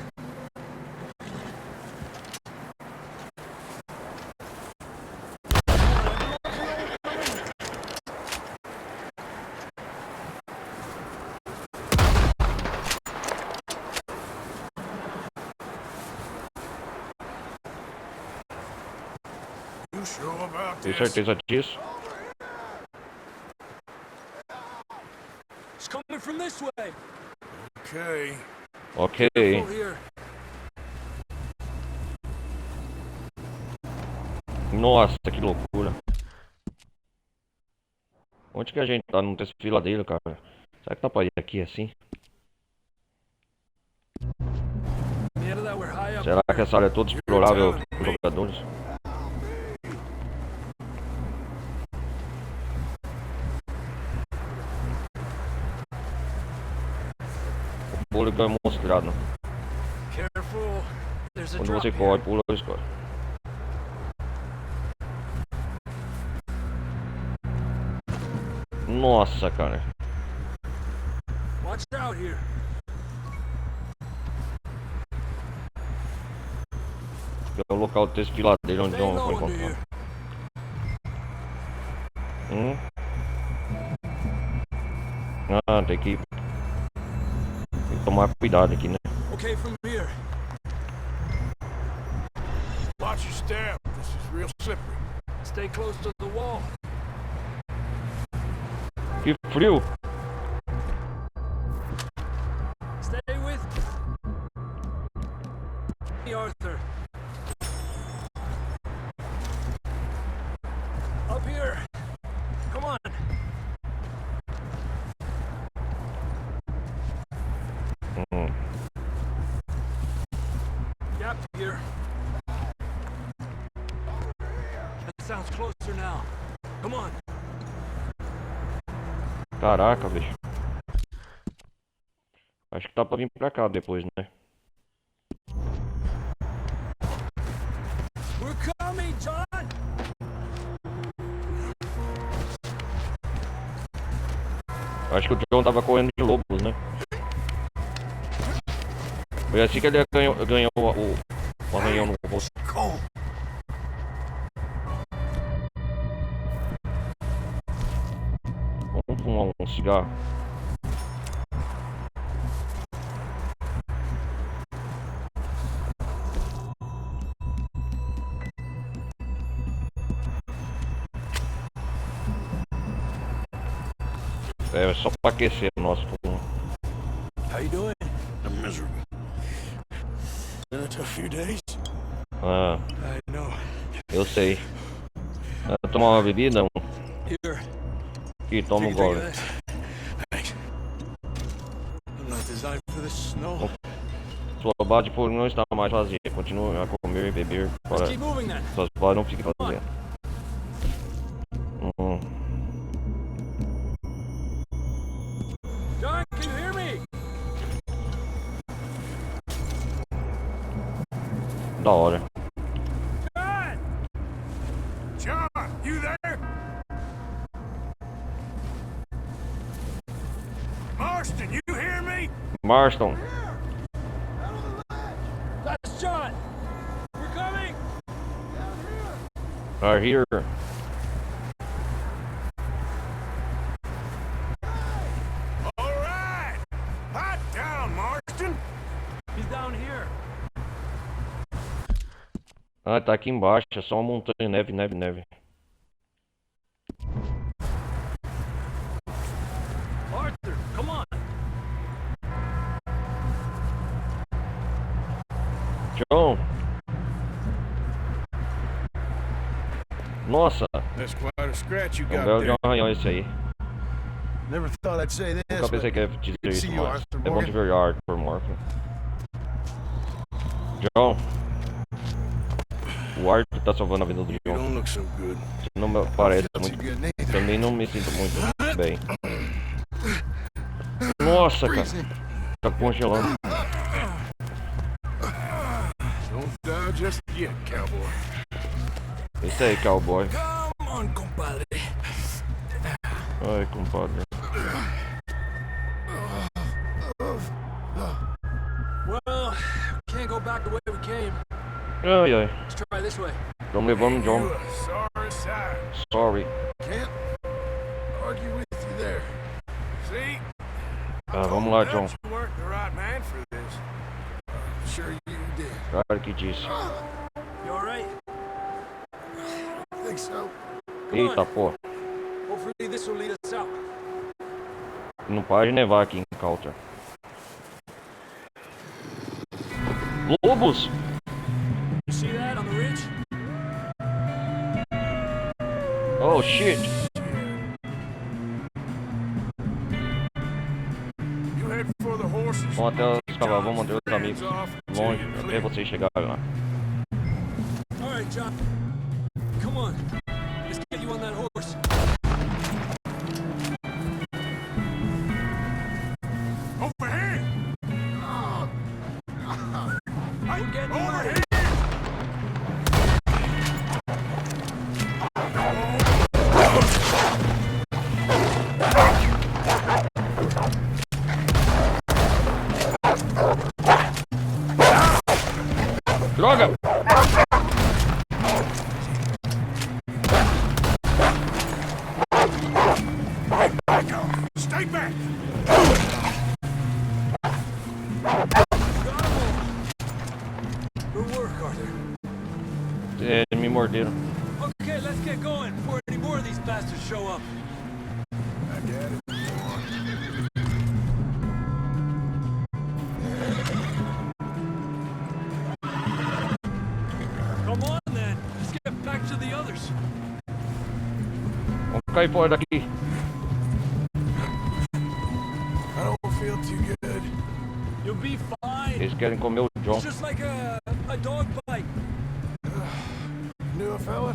F: You sure about
A: Tem
F: this?
A: certeza disso?
E: It's coming from this way.
F: Okay.
A: Ok.
E: Over here.
A: Nossa, que loucura. Onde que a gente tá? Num desfiladeiro, cara. Será que dá pra ir aqui assim?
E: Now that we're high up
A: Será que
E: here,
A: essa área é toda explorável por jogadores? O público é mostrado.
E: careful. There's a
A: Quando
E: drop
A: você
E: here.
A: corre, pula ou escorre. Nossa, cara.
E: Watch out here.
A: É o local do desfiladeiro onde
E: Stay
A: John foi
E: low under here.
A: encontrado. Ah, tem que tomar cuidado aqui, né?
E: Okay, from here.
F: Watch your step. This is real slippery.
E: Stay close to the wall.
A: Que frio!
E: Stay with me, Arthur. Up here. Come on. Gap here. That sounds closer now. Come on.
A: Caraca, bicho. Acho que dá pra vir pra cá depois, né?
E: We're coming, John.
A: Acho que o John tava correndo de lobos, né? Foi assim que ele ganhou o arranhão no rosto.
F: Cold.
A: Vamos fumar um cigarro. É só pra aquecer o nosso fumo.
E: How you doing?
F: I'm miserable. Been a tough few days.
A: Ah,
E: I know.
A: eu sei. Tomar uma bebida?
E: Here.
A: Aqui, toma um
E: Take a
A: gole.
E: drink of this.
F: Thanks. I'm not designed for this snow.
A: Sua barra de fogo não está mais vazia. Continue a comer e beber para
E: Let's keep moving then.
A: suas barras não fiquem vazias.
E: John, can you hear me?
A: Da hora.
E: John!
F: John, you there?
A: Marston.
E: That's John. We're coming.
A: Are here.
F: All right. Hot down, Marston.
E: He's down here.
A: Ah, tá aqui embaixo. É só uma montanha. Neve, neve, neve.
E: Arthur, come on.
A: John. Nossa.
F: That's quite a scratch you
A: É um
F: got
A: belo de
F: there.
A: um arranhão esse aí.
D: Never thought I'd say this,
A: Nunca pensei
D: but
A: que ia dizer
D: good to
A: isso,
D: see you,
A: mas
D: Arthur
A: é bom
D: Morgan.
A: de ver Arthur Morgan. John. O Arthur tá salvando a vida do
F: You
A: John.
F: don't look so good.
A: Não me parece
D: Feel too
A: muito.
D: good neither.
A: Também não me sinto muito bem. Nossa, cara.
D: Freezing.
A: Tá congelando.
F: Don't die just yet, cowboy.
A: Isso aí, cowboy.
E: Come on, compadre.
A: Ai, compadre.
E: Well, can't go back the way we came.
A: Ai, ai.
E: Let's try this way.
A: Estamos levando o John.
F: You a sorry sight.
A: Sorry.
F: Can't argue with you there. See?
A: Ah, vamos lá, John.
F: You weren't the right man for this. Sure you did.
A: Claro que disse.
E: You alright?
F: I think so.
A: Eita, pô.
E: Hopefully this will lead us out.
A: Não para de nevar aqui em Coulter. Lobos!
E: You see that on the ridge?
A: Oh, shit!
F: You head for the horses.
A: Vamos até os cavalos, vamos manter os amigos longe
F: Till
A: até
F: you're
A: vocês chegarem lá.
E: Alright, John. Come on. Let's get you on that horse.
F: over here.
E: We're getting
F: Over
E: ready.
F: here.
A: Droga!
F: Stay back.
E: Good work, Arthur.
A: É, me morderam.
E: Okay, let's get going before any more of these bastards show up.
F: I got it.
E: Come on then. Let's get back to the others.
A: Vamos cair fora daqui.
F: I don't feel too good.
E: You'll be fine.
A: Eles querem comer o John.
E: It's just like a dog bite.
F: Knew a fella?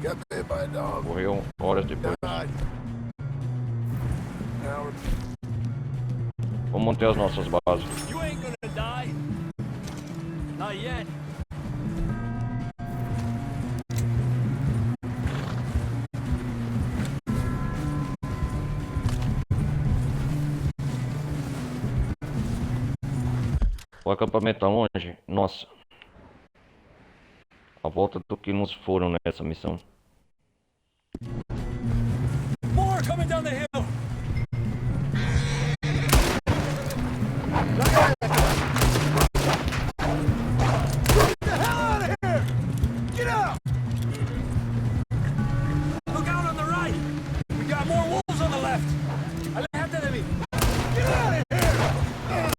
F: Got bit by a dog.
A: Morreu horas depois.
F: Died. Howard.
A: Vamos manter as nossas bases.
E: You ain't gonna die. Not yet.
A: O acampamento tá longe? Nossa. A volta do que nos foram nessa missão.
E: More coming down the hill. Look out on the right. We got more wolves on the left. Aléjate de mí. Get out of here.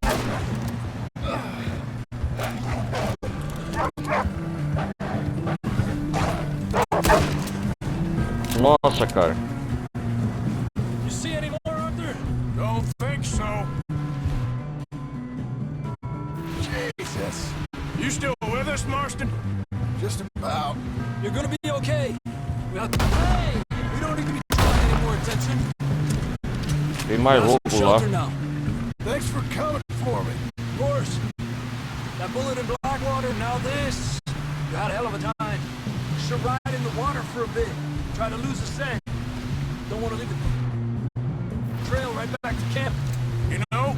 A: Nossa, cara.
E: You see any more, Arthur?
F: Don't think so. Jesus. You still with us, Marston? Just about.
E: You're gonna be okay. Hey, we don't need to be drawing any more attention.
A: Tem mais
E: Got some
A: louco lá.
E: shelter now.
F: Thanks for coming for me.
E: Of course. That bullet in Blackwater, now this. You had a hell of a time. Should ride in the water for a bit. Try to lose the scent. Don't want to leave the trail right back to camp.
F: You know,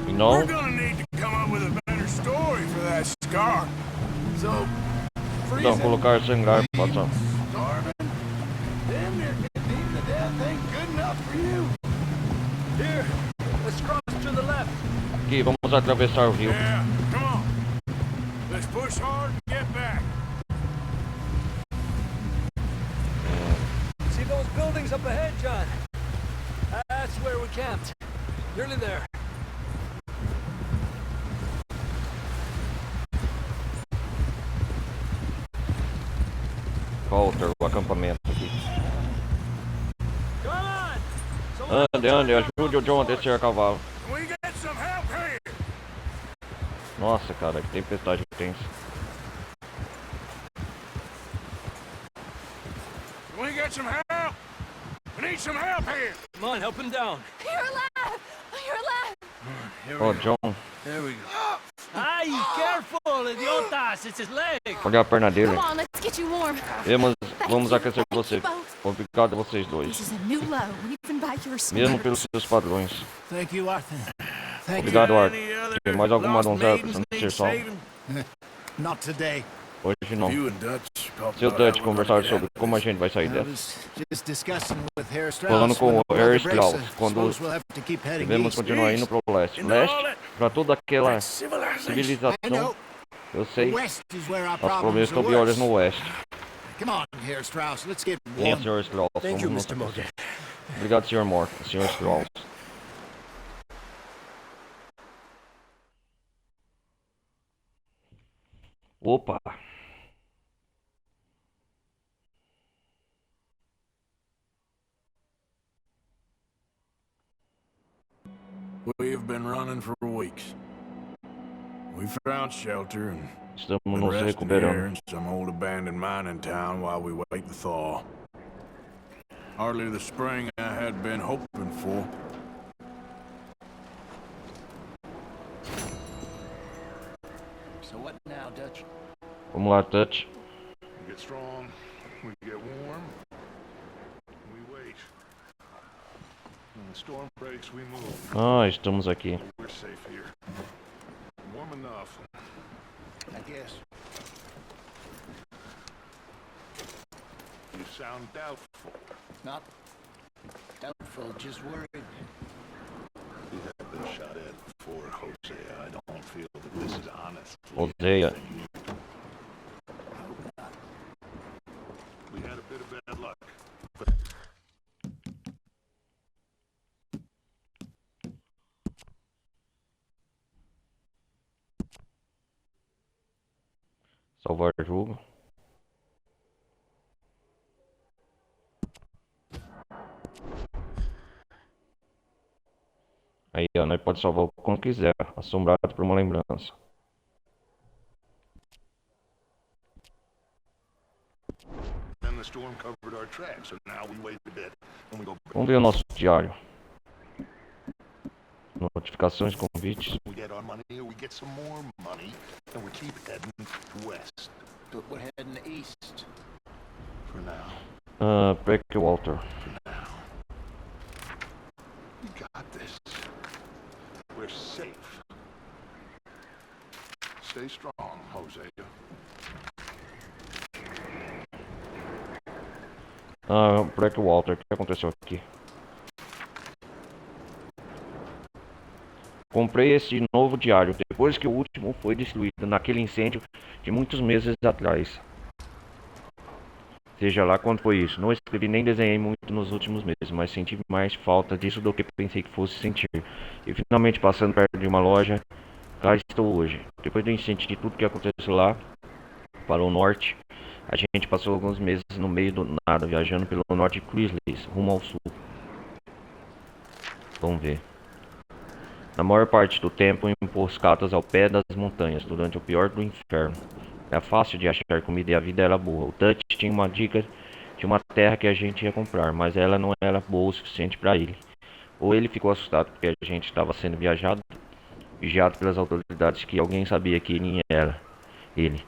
A: E No.
F: We're gonna need to come up with a better story for that scar. So,
A: Então, colocar sangrar, passar.
D: Starving? Damn near getting eaten to death ain't good enough for you.
E: Here, let's cross to the left.
A: Aqui, vamos atravessar o rio.
F: Yeah, come on. Let's push hard and get back.
E: See those buildings up ahead, John? That's where we camped. Nearly there.
A: Walter, o acampamento aqui.
E: Come on! Someone
A: Ande, ande, ajude o John a descer a cavalo.
F: Can we get some help here?
A: Nossa, cara, que tempestade tensa.
F: Can we get some help? We need some help here.
E: Come on, help him down.
C: You're alive! You're alive!
A: Ó, John,
D: There we go.
E: Ay, careful, idiotas! It's his leg.
A: olha a perna dele.
H: Come on, let's get you warm.
A: Vamos aquecer você. Obrigado a vocês
H: This
A: dois.
H: is a new low, even by your
A: Mesmo
H: standards.
A: pelos seus padrões.
D: Thank you, Arthur. Thank
A: Obrigado, Arthur.
F: Any other
A: Tem mais alguma
F: lost
A: donzela
F: maidens
A: pra ser
F: need
A: salva?
F: saving?
D: you. Not today.
A: Hoje não.
F: You and Dutch talked
A: Se o
F: about how
A: Dutch
F: we're
A: conversar
F: gonna
A: sobre
F: get
A: como a gente vai sair
D: I
A: dessa.
D: was just discussing with Harry Strauss.
A: Falando com
D: when
A: o
D: the
A: Harry
D: weather breaks,
A: Strauss,
D: I
A: quando
D: suppose we'll have to keep heading
A: devemos
D: east.
A: continuar indo pro leste.
F: Into all
A: Leste,
F: that
A: pra toda aquela
F: civilization.
D: I
A: civilização.
D: know.
A: Eu sei,
D: West is where our
A: os
D: problems
A: problemas
D: are
A: estão piores
D: worse.
A: no oeste.
D: Come on, Harry Strauss, let's get
A: Venha,
D: warm.
A: Sr. Strauss.
E: Thank you,
A: Vamos
E: Mr.
A: nos-
E: Morgan.
A: Obrigado, Sr. Morgan. Sr. Strauss. Opa!
F: We've been running for weeks. We found shelter and
A: Estamos
F: been
A: nos
F: resting here
A: recuperando.
F: in some old abandoned mining town while we wait the thaw. Hardly the spring I had been hoping for.
D: So what now, Dutch?
A: Vamos lá, Dutch.
B: We get strong, we get warm, we wait. When the storm breaks, we move.
A: Ah, estamos aqui.
B: We're safe here. Warm enough.
D: I guess.
B: You sound doubtful.
D: Not doubtful, just worried.
B: We have been shot at before, Jose. I don't feel that this is honest.
A: Odeia.
B: We had a bit of bad luck.
A: Salvar jogo. Aí, ó, nós pode salvar como quiser, assombrado por uma lembrança.
B: Then the storm covered our tracks, so now we wait a bit and we go back.
A: Vamos ver o nosso diário. Notificações, convites.
B: We get our money, we get some more money, and we keep heading west
D: But we're heading east.
B: for now.
A: Break Walter.
B: We got this. We're safe. Stay strong, Jose.
A: Break Walter, o que aconteceu aqui? Comprei esse novo diário depois que o último foi destruído naquele incêndio de muitos meses atrás. Seja lá quando foi isso. Não escrevi nem desenhei muito nos últimos meses, mas senti mais falta disso do que pensei que fosse sentir. E finalmente passando perto de uma loja, cá estou hoje. Depois do incêndio de tudo que aconteceu lá, para o norte, a gente passou alguns meses no meio do nada, viajando pelo norte de Chrysalis, rumo ao sul. Vamos ver. Na maior parte do tempo, emboscadas ao pé das montanhas, durante o pior do inferno. Era fácil de achar comida e a vida era boa. O Dutch tinha uma dica de uma terra que a gente ia comprar, mas ela não era boa o suficiente para ele. Ou ele ficou assustado porque a gente estava sendo vigiado pelas autoridades, que alguém sabia que ele era ele.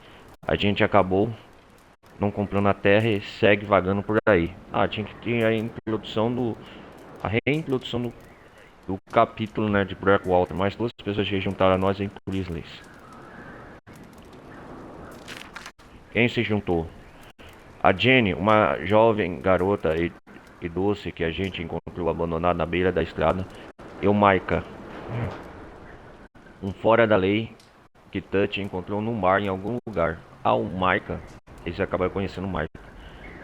A: A gente acabou não comprando a terra e segue vagando por aí. Tinha que ter a reintrodução do do capítulo, né, de Blackwater. Mais 2 pessoas se juntaram a nós em Grizzlies. Quem se juntou? A Jenny, uma jovem garota e doce que a gente encontrou abandonada na beira da estrada. E o Micah, um fora da lei que Dutch encontrou num bar em algum lugar. O Micah, eles acabaram conhecendo o Micah.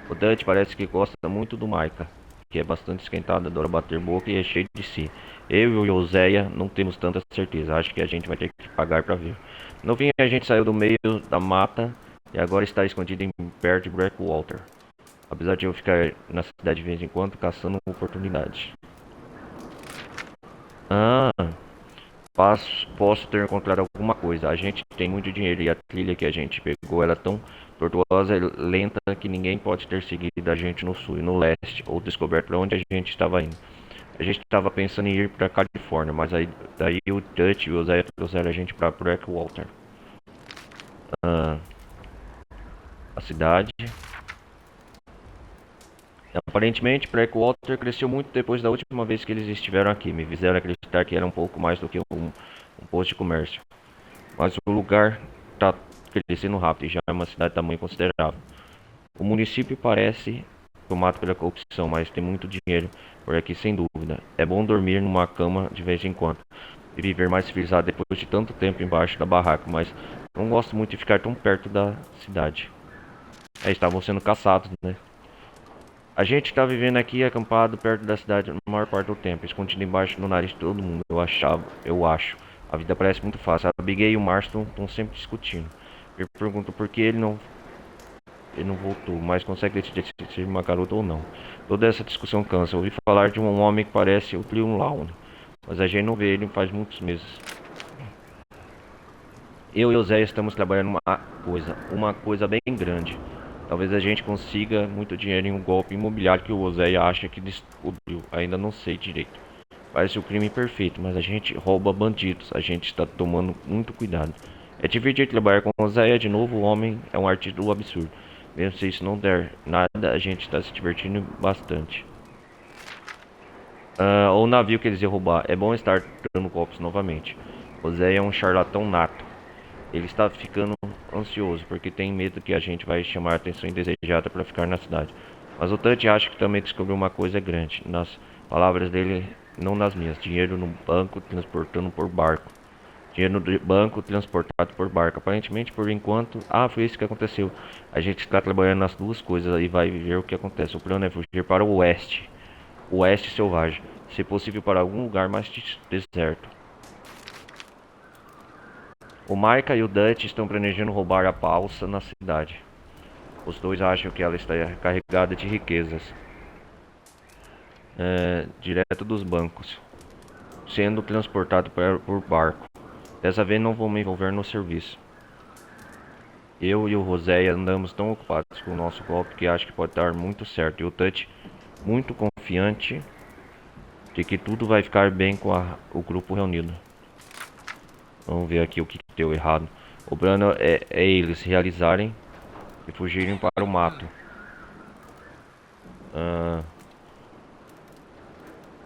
A: O Dutch parece que gosta muito do Micah, que é bastante esquentado, adora bater boca e é cheio de si. Eu e o Joséia não temos tanta certeza, acho que a gente vai ter que pagar pra ver. No fim, a gente saiu do meio da mata e agora está escondido em perto de Blackwater. Apesar de eu ficar na cidade de vez em quando, caçando oportunidades. Posso ter encontrado alguma coisa. A gente tem muito dinheiro e a trilha que a gente pegou ela é tão tortuosa e lenta que ninguém pode ter seguido a gente no sul e no leste ou descoberto para onde a gente estava indo. A gente estava pensando em ir para Califórnia, mas daí o Dutch e o Zé trouxeram a gente para Blackwater. A cidade. Aparentemente, Blackwater cresceu muito depois da última vez que eles estiveram aqui. Me fizeram acreditar que era um pouco mais do que um posto de comércio. Mas o lugar está crescendo rápido e já é uma cidade de tamanho considerável. O município parece tomado pela corrupção, mas tem muito dinheiro por aqui sem dúvida. É bom dormir numa cama de vez em quando e viver mais civilizado depois de tanto tempo embaixo da barraca, mas não gosto muito de ficar tão perto da cidade. Estavam sendo caçados, né? A gente está vivendo aqui acampado perto da cidade a maior parte do tempo, escondido embaixo do nariz de todo mundo. Eu acho. A vida parece muito fácil. A Abigail e o Marston estão sempre discutindo. Eu pergunto por que ele não voltou, mas consegue decidir se ser uma garota ou não. Toda essa discussão cansa. Eu ouvi falar de um homem que parece o Leon Lawn, mas a gente não vê ele faz muitos meses. Eu e o Zé estamos trabalhando uma coisa bem grande. Talvez a gente consiga muito dinheiro em um golpe imobiliário que o Oséia acha que descobriu. Ainda não sei direito. Parece o crime perfeito, mas a gente rouba bandidos. A gente está tomando muito cuidado. É divertido trabalhar com o Oséia de novo. O homem é um artista do absurdo. Mesmo se isso não der nada, a gente está se divertindo bastante. O navio que eles iam roubar. É bom estar dando golpes novamente. O Oséia é um charlatão nato. Ele está ficando ansioso porque tem medo que a gente vai chamar a atenção indesejada para ficar na cidade. Mas o Dutch acha que também descobriu uma coisa grande. Nas palavras dele, não nas minhas. Dinheiro no banco transportando por barco. Dinheiro no banco transportado por barco. Aparentemente, por enquanto... foi isso que aconteceu. A gente está trabalhando nas duas coisas e vai ver o que acontece. O plano é fugir para o oeste. O oeste selvagem. Se possível, para algum lugar mais deserto. O Micah e o Dutch estão planejando roubar a balsa na cidade. Os dois acham que ela está carregada de riquezas. Direto dos bancos. Sendo transportado por barco. Dessa vez não vou me envolver no serviço. Eu e o Joséia andamos tão ocupados com o nosso golpe que acho que pode dar muito certo. E o Dutch muito confiante de que tudo vai ficar bem com o grupo reunido. Vamos ver aqui o que deu errado. O plano é eles realizarem e fugirem para o mato.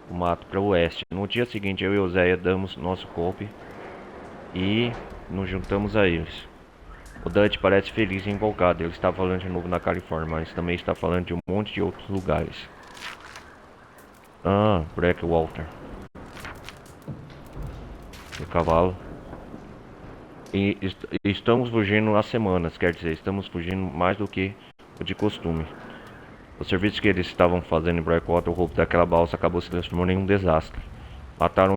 A: O mato para o oeste. No dia seguinte, eu e o Zéia damos nosso golpe e nos juntamos a eles. O Dutch parece feliz e empolgado. Ele está falando de novo na Califórnia, mas também está falando de um monte de outros lugares. Blackwater. O cavalo. E estamos fugindo há semanas, quer dizer, estamos fugindo mais do que o de costume. O serviço que eles estavam fazendo em Blackwater, o roubo daquela balsa acabou se transformando em um desastre. Mataram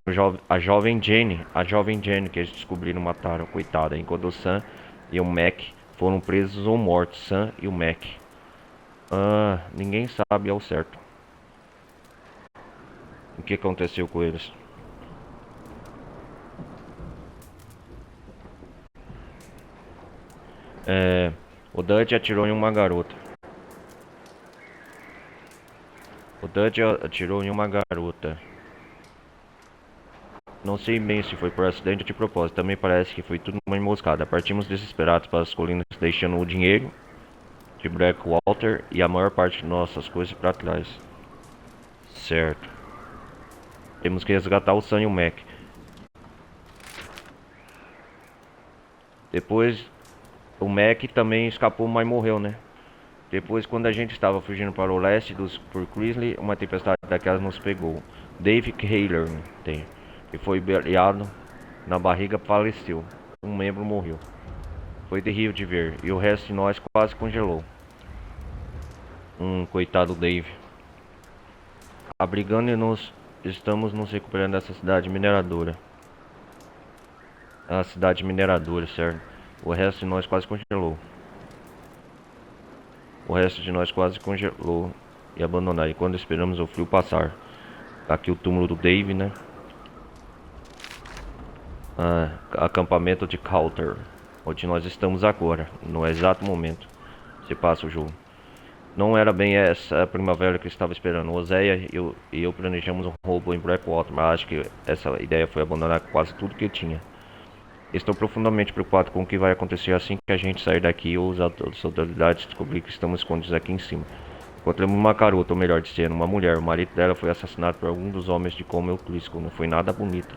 A: a jovem Jenny que eles descobriram mataram, coitada, enquanto o Sam e o Mac foram presos ou mortos. Sam e o Mac. Ninguém sabe ao certo o que aconteceu com eles. O Dutch atirou em uma garota. Não sei bem se foi por acidente ou de propósito. Também parece que foi tudo uma emboscada. Partimos desesperados para as colinas, deixando o dinheiro de Blackwater e a maior parte de nossas coisas para trás. Certo. Temos que resgatar o Sam e o Mac. Depois, o Mac também escapou, mas morreu, né? Depois, quando a gente estava fugindo para o leste por Grizzly, uma tempestade daquelas nos pegou. Dave Haler, que foi baleado na barriga, faleceu. Um membro morreu. Foi terrível de ver, e o resto de nós quase congelou. Coitado Dave. Abrigando-nos, estamos nos recuperando dessa cidade mineradora. A cidade mineradora, certo? O resto de nós quase congelou. E abandonar. E quando esperamos o frio passar. Aqui o túmulo do Dave, né? Acampamento de Coulter, onde nós estamos agora, no exato momento. Se passa o jogo. Não era bem essa a primavera que eu estava esperando. O Oséia e eu planejamos um roubo em Blackwater, mas acho que essa ideia foi abandonar quase tudo que eu tinha. Estou profundamente preocupado com o que vai acontecer assim que a gente sair daqui ou as autoridades descobrir que estamos escondidos aqui em cima. Encontramos uma garota, ou melhor dizendo, uma mulher. O marido dela foi assassinado por algum dos homens de Comel Driscoll. Não foi nada bonito.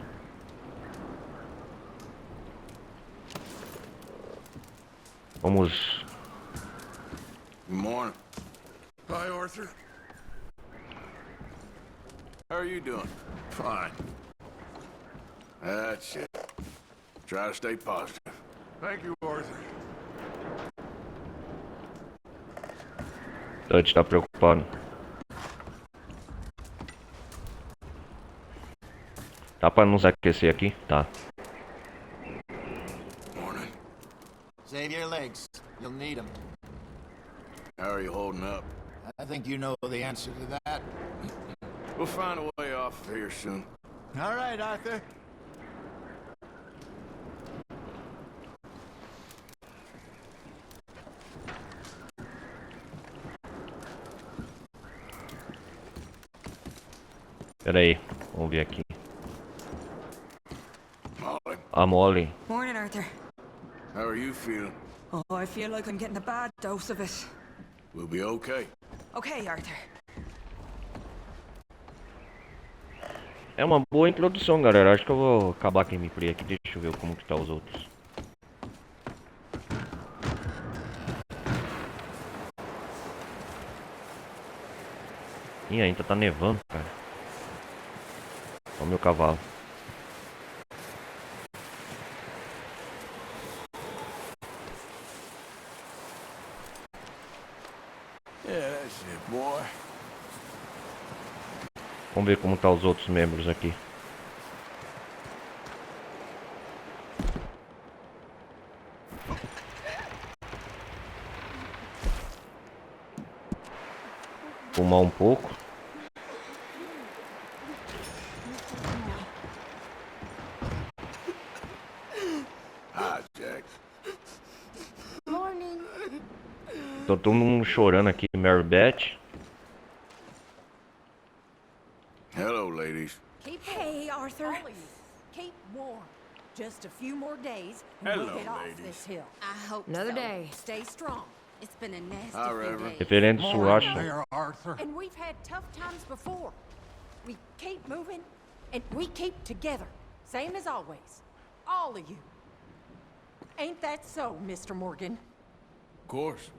A: Vamos.
F: Good morning. Hi, Arthur. How are you doing? Fine. That's it. Try to stay positive.
B: Thank you, Arthur.
A: Dutch tá preocupado. Dá pra nos aquecer aqui? Tá.
F: Morning.
D: Save your legs. You'll need them.
F: How are you holding up?
D: I think you know the answer to that.
F: We'll find a way off of here soon.
D: All right, Arthur.
A: Pera aí, vamos ver aqui.
F: Molly,
A: A Molly.
C: Morning, Arthur.
F: how are you feeling?
C: Oh, I feel like I'm getting a bad dose of it.
F: We'll be okay.
C: Okay, Arthur.
A: É uma boa introdução, galera. Acho que eu vou acabar a gameplay aqui. Deixa eu ver como que tá os outros. Ih, ainda tá nevando, cara. Olha o meu cavalo.
F: Yeah, that's it, boy.
A: Vamos ver como tá os outros membros aqui. Fumar um pouco.
F: Hi, Jack.
H: Morning.
A: Tô todo mundo chorando aqui. Mary Beth.
F: Hello, ladies.
C: Hey, Arthur.
I: Keep warm. Just a few more days, and
F: Hello,
I: we'll get off
F: ladies.
I: this hill.
C: I hope
I: Another
C: so.
I: day. Stay strong. It's been a nasty
F: Hi,
I: few
F: Reverend.
I: days.
A: Reverendo Suacha.
B: There, Arthur.
I: And we've had tough times before. We keep moving, and we keep together. Same as always. All of you. Ain't that so, Mr. Morgan?
F: Of course.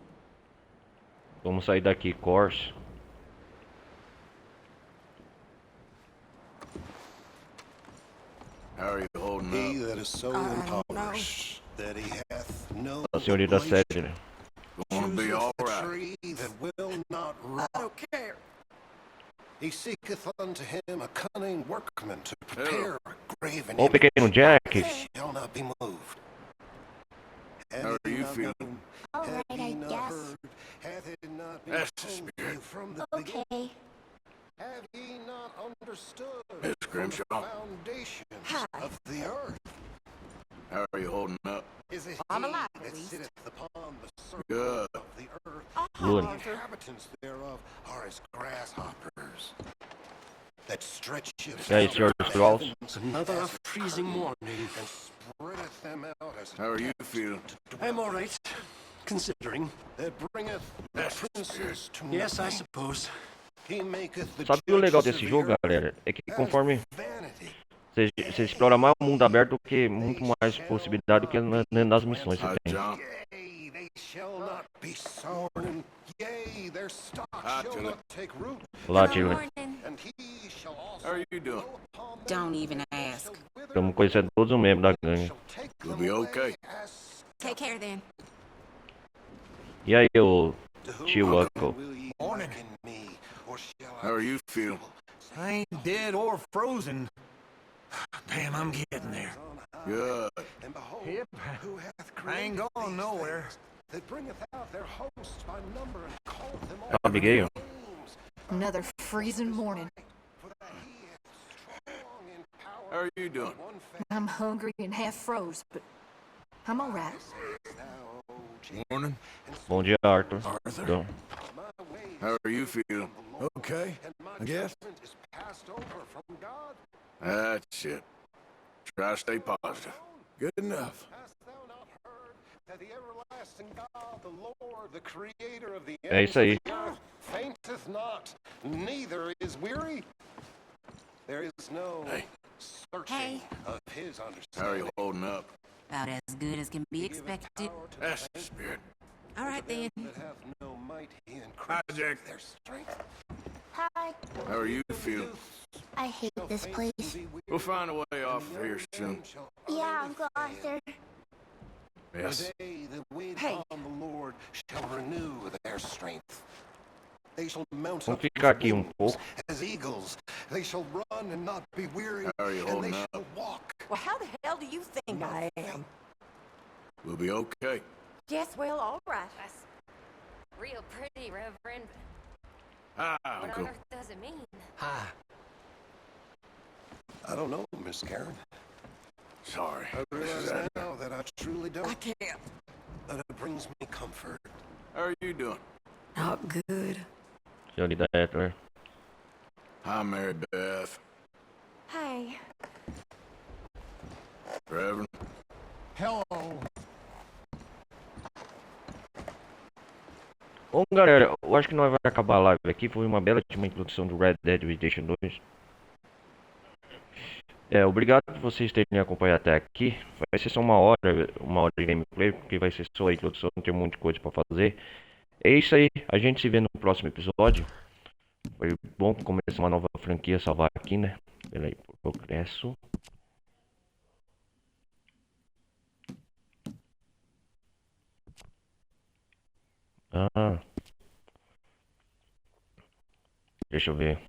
A: Vamos sair daqui, Corse.
F: How are you holding
J: He
F: up?
J: that is so impoverished that he hath no
A: A senhorita
J: relation
A: Cedra.
F: Gonna be
J: chooseth
F: all
J: the
F: right.
J: tree that will not rot.
I: I don't care.
J: He seeketh unto him a cunning workman to prepare a graven
A: Ô, pequeno Jack.
J: image shall not be moved.
F: How
J: Have
F: are
J: ye
F: you
J: not
F: feeling?
J: known?
H: All
J: Have
H: right,
J: ye
H: I
J: not
H: guess.
J: heard? Hath it not been
F: That's the
J: told
F: spirit.
J: you from the beginning?
H: Okay.
J: Have ye not understood
F: Miss
J: from the
F: Grimshaw.
J: foundations
I: Hi.
J: of the earth?
F: How are you holding up?
J: Is it
I: I'm
J: he
I: alive, at
J: that
I: least.
J: sitteth upon the circle
F: Good.
J: of the earth?
A: Good.
J: The inhabitants thereof are as grasshoppers that stretcheth
A: E aí, senhor
J: out the
A: Strauss?
J: heavens
E: Another
J: as a
E: freezing
J: curtain,
E: morning.
J: and spreadeth them out as a
F: How are you feeling?
E: I'm all right, considering.
J: that bringeth the
F: That's the
J: princes to
E: Yes, I
J: nothing.
E: suppose.
J: He maketh the
A: Sabe o legal
J: judges
A: desse
J: of the
A: jogo,
J: earth
A: galera? É que
J: as
A: conforme
J: vanity.
A: você explora mais o mundo aberto, do que muito mais possibilidade do que nas missões que
F: Hi,
A: você tem.
F: John.
J: Yea, they shall not be sown, and yea, their stock
F: Hi,
J: shall
F: Tilly.
J: not take root,
A: Olá, Tilly.
J: and he shall also
F: How are you doing?
J: blow upon them,
C: Don't even
J: and they
C: ask.
J: shall wither,
A: Estamos conhecendo todos os membros da gangue.
J: shall take
F: You'll
J: them
F: be
J: away
F: okay.
J: as
C: Take care then.
A: E aí, ô
J: to whom
A: tio Uncle?
J: will ye
D: Morning.
J: liken me, or shall I
F: How are
J: be
F: you feeling?
J: feeble?
D: I ain't dead or frozen. Damn, I'm getting there.
J: On high,
F: Good.
J: and behold,
D: Yep.
J: who hath
D: I ain't
J: created
D: going
J: these
D: nowhere.
J: things, that bringeth out their hosts by number and calleth them all
A: Ah, Abigail.
J: by names,
H: Another freezing morning.
J: for that he hath strong in power.
F: How are you doing?
J: One faith
H: I'm hungry and half froze, but I'm all right.
J: thou, O Jacob,
F: Morning.
A: Bom dia, Arthur.
F: Arthur.
A: Então,
J: my ways
F: How are you feeling?
J: of the Lord,
D: Okay,
J: and my
D: I guess.
J: judgment is passed over from God.
F: That's it. Try to stay positive. Good enough.
J: Hast thou not heard that the everlasting God, the Lord, the creator of the
A: É
J: ends
A: isso
J: of
A: aí.
J: the earth, fainteth not, neither is weary? There is no
F: Hey.
J: searching of his
F: How are
J: understanding.
F: you holding up?
C: About as good as can be
J: He giveth
C: expected.
J: power to
F: That's
J: the
F: the
J: faint,
F: spirit.
C: All right then.
J: that have no might, he
F: Hi,
J: increaseth
F: Jack.
J: their strength.
K: Hi.
F: How are you feeling?
K: I hate this place.
F: We'll find a way off of here soon.
K: Yeah, Uncle Arthur.
F: Yes.
J: They that wait
C: Hey.
J: on the Lord shall renew their strength. They shall mount
A: vamos
J: up
A: ficar
J: with
A: aqui
J: wings
A: pouco.
J: as eagles. They shall run and not be weary,
F: How are you
J: and they
F: holding
J: shall
F: up?
J: walk.
I: Well, how the hell do you think I am?
F: We'll be okay.
I: Yes, well, all right.
L: That's real pretty, Reverend.
F: Hi,
L: What
F: Uncle.
L: on earth does it mean?
D: Hi.
J: I don't know, Miss Karen.
F: Sorry.
J: I
F: This is
J: realize
F: that.
J: now that I truly
C: I
J: don't.
C: can't.
J: That it brings me comfort.
F: How are you doing?
C: Not good.
A: Senhor da Hitler.
F: Hi, Mary Beth.
K: Hey.
F: Reverend.
D: Hello.
A: Bom, galera, eu acho que nós vai acabar a live aqui. Foi uma bela introdução do Red Dead Redemption 2. Obrigado por vocês terem acompanhado até aqui. Vai ser só uma hora de gameplay, porque vai ser só a introdução, não tem um monte de coisa pra fazer. É isso aí, a gente se vê no próximo episódio. Foi bom começar uma nova franquia, salvar aqui, né? Peraí, progresso. Ah. Deixa eu ver.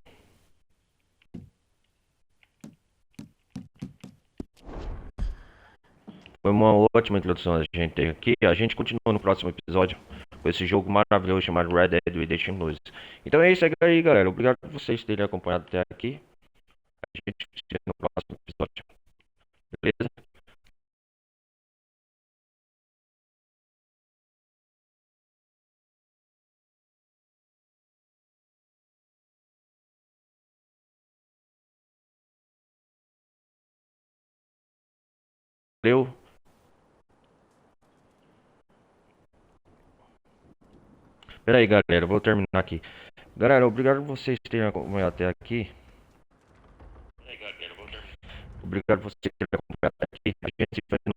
A: Foi uma ótima introdução a gente ter aqui. A gente continua no próximo episódio com esse jogo maravilhoso chamado Red Dead Redemption 2. Então é isso aí, galera. Obrigado por vocês terem acompanhado até aqui. A gente se vê no próximo episódio. Beleza? Valeu. Pera aí, galera, eu vou terminar aqui. Galera, obrigado por vocês terem acompanhado até aqui. Obrigado por vocês terem acompanhado até aqui. A gente se vê no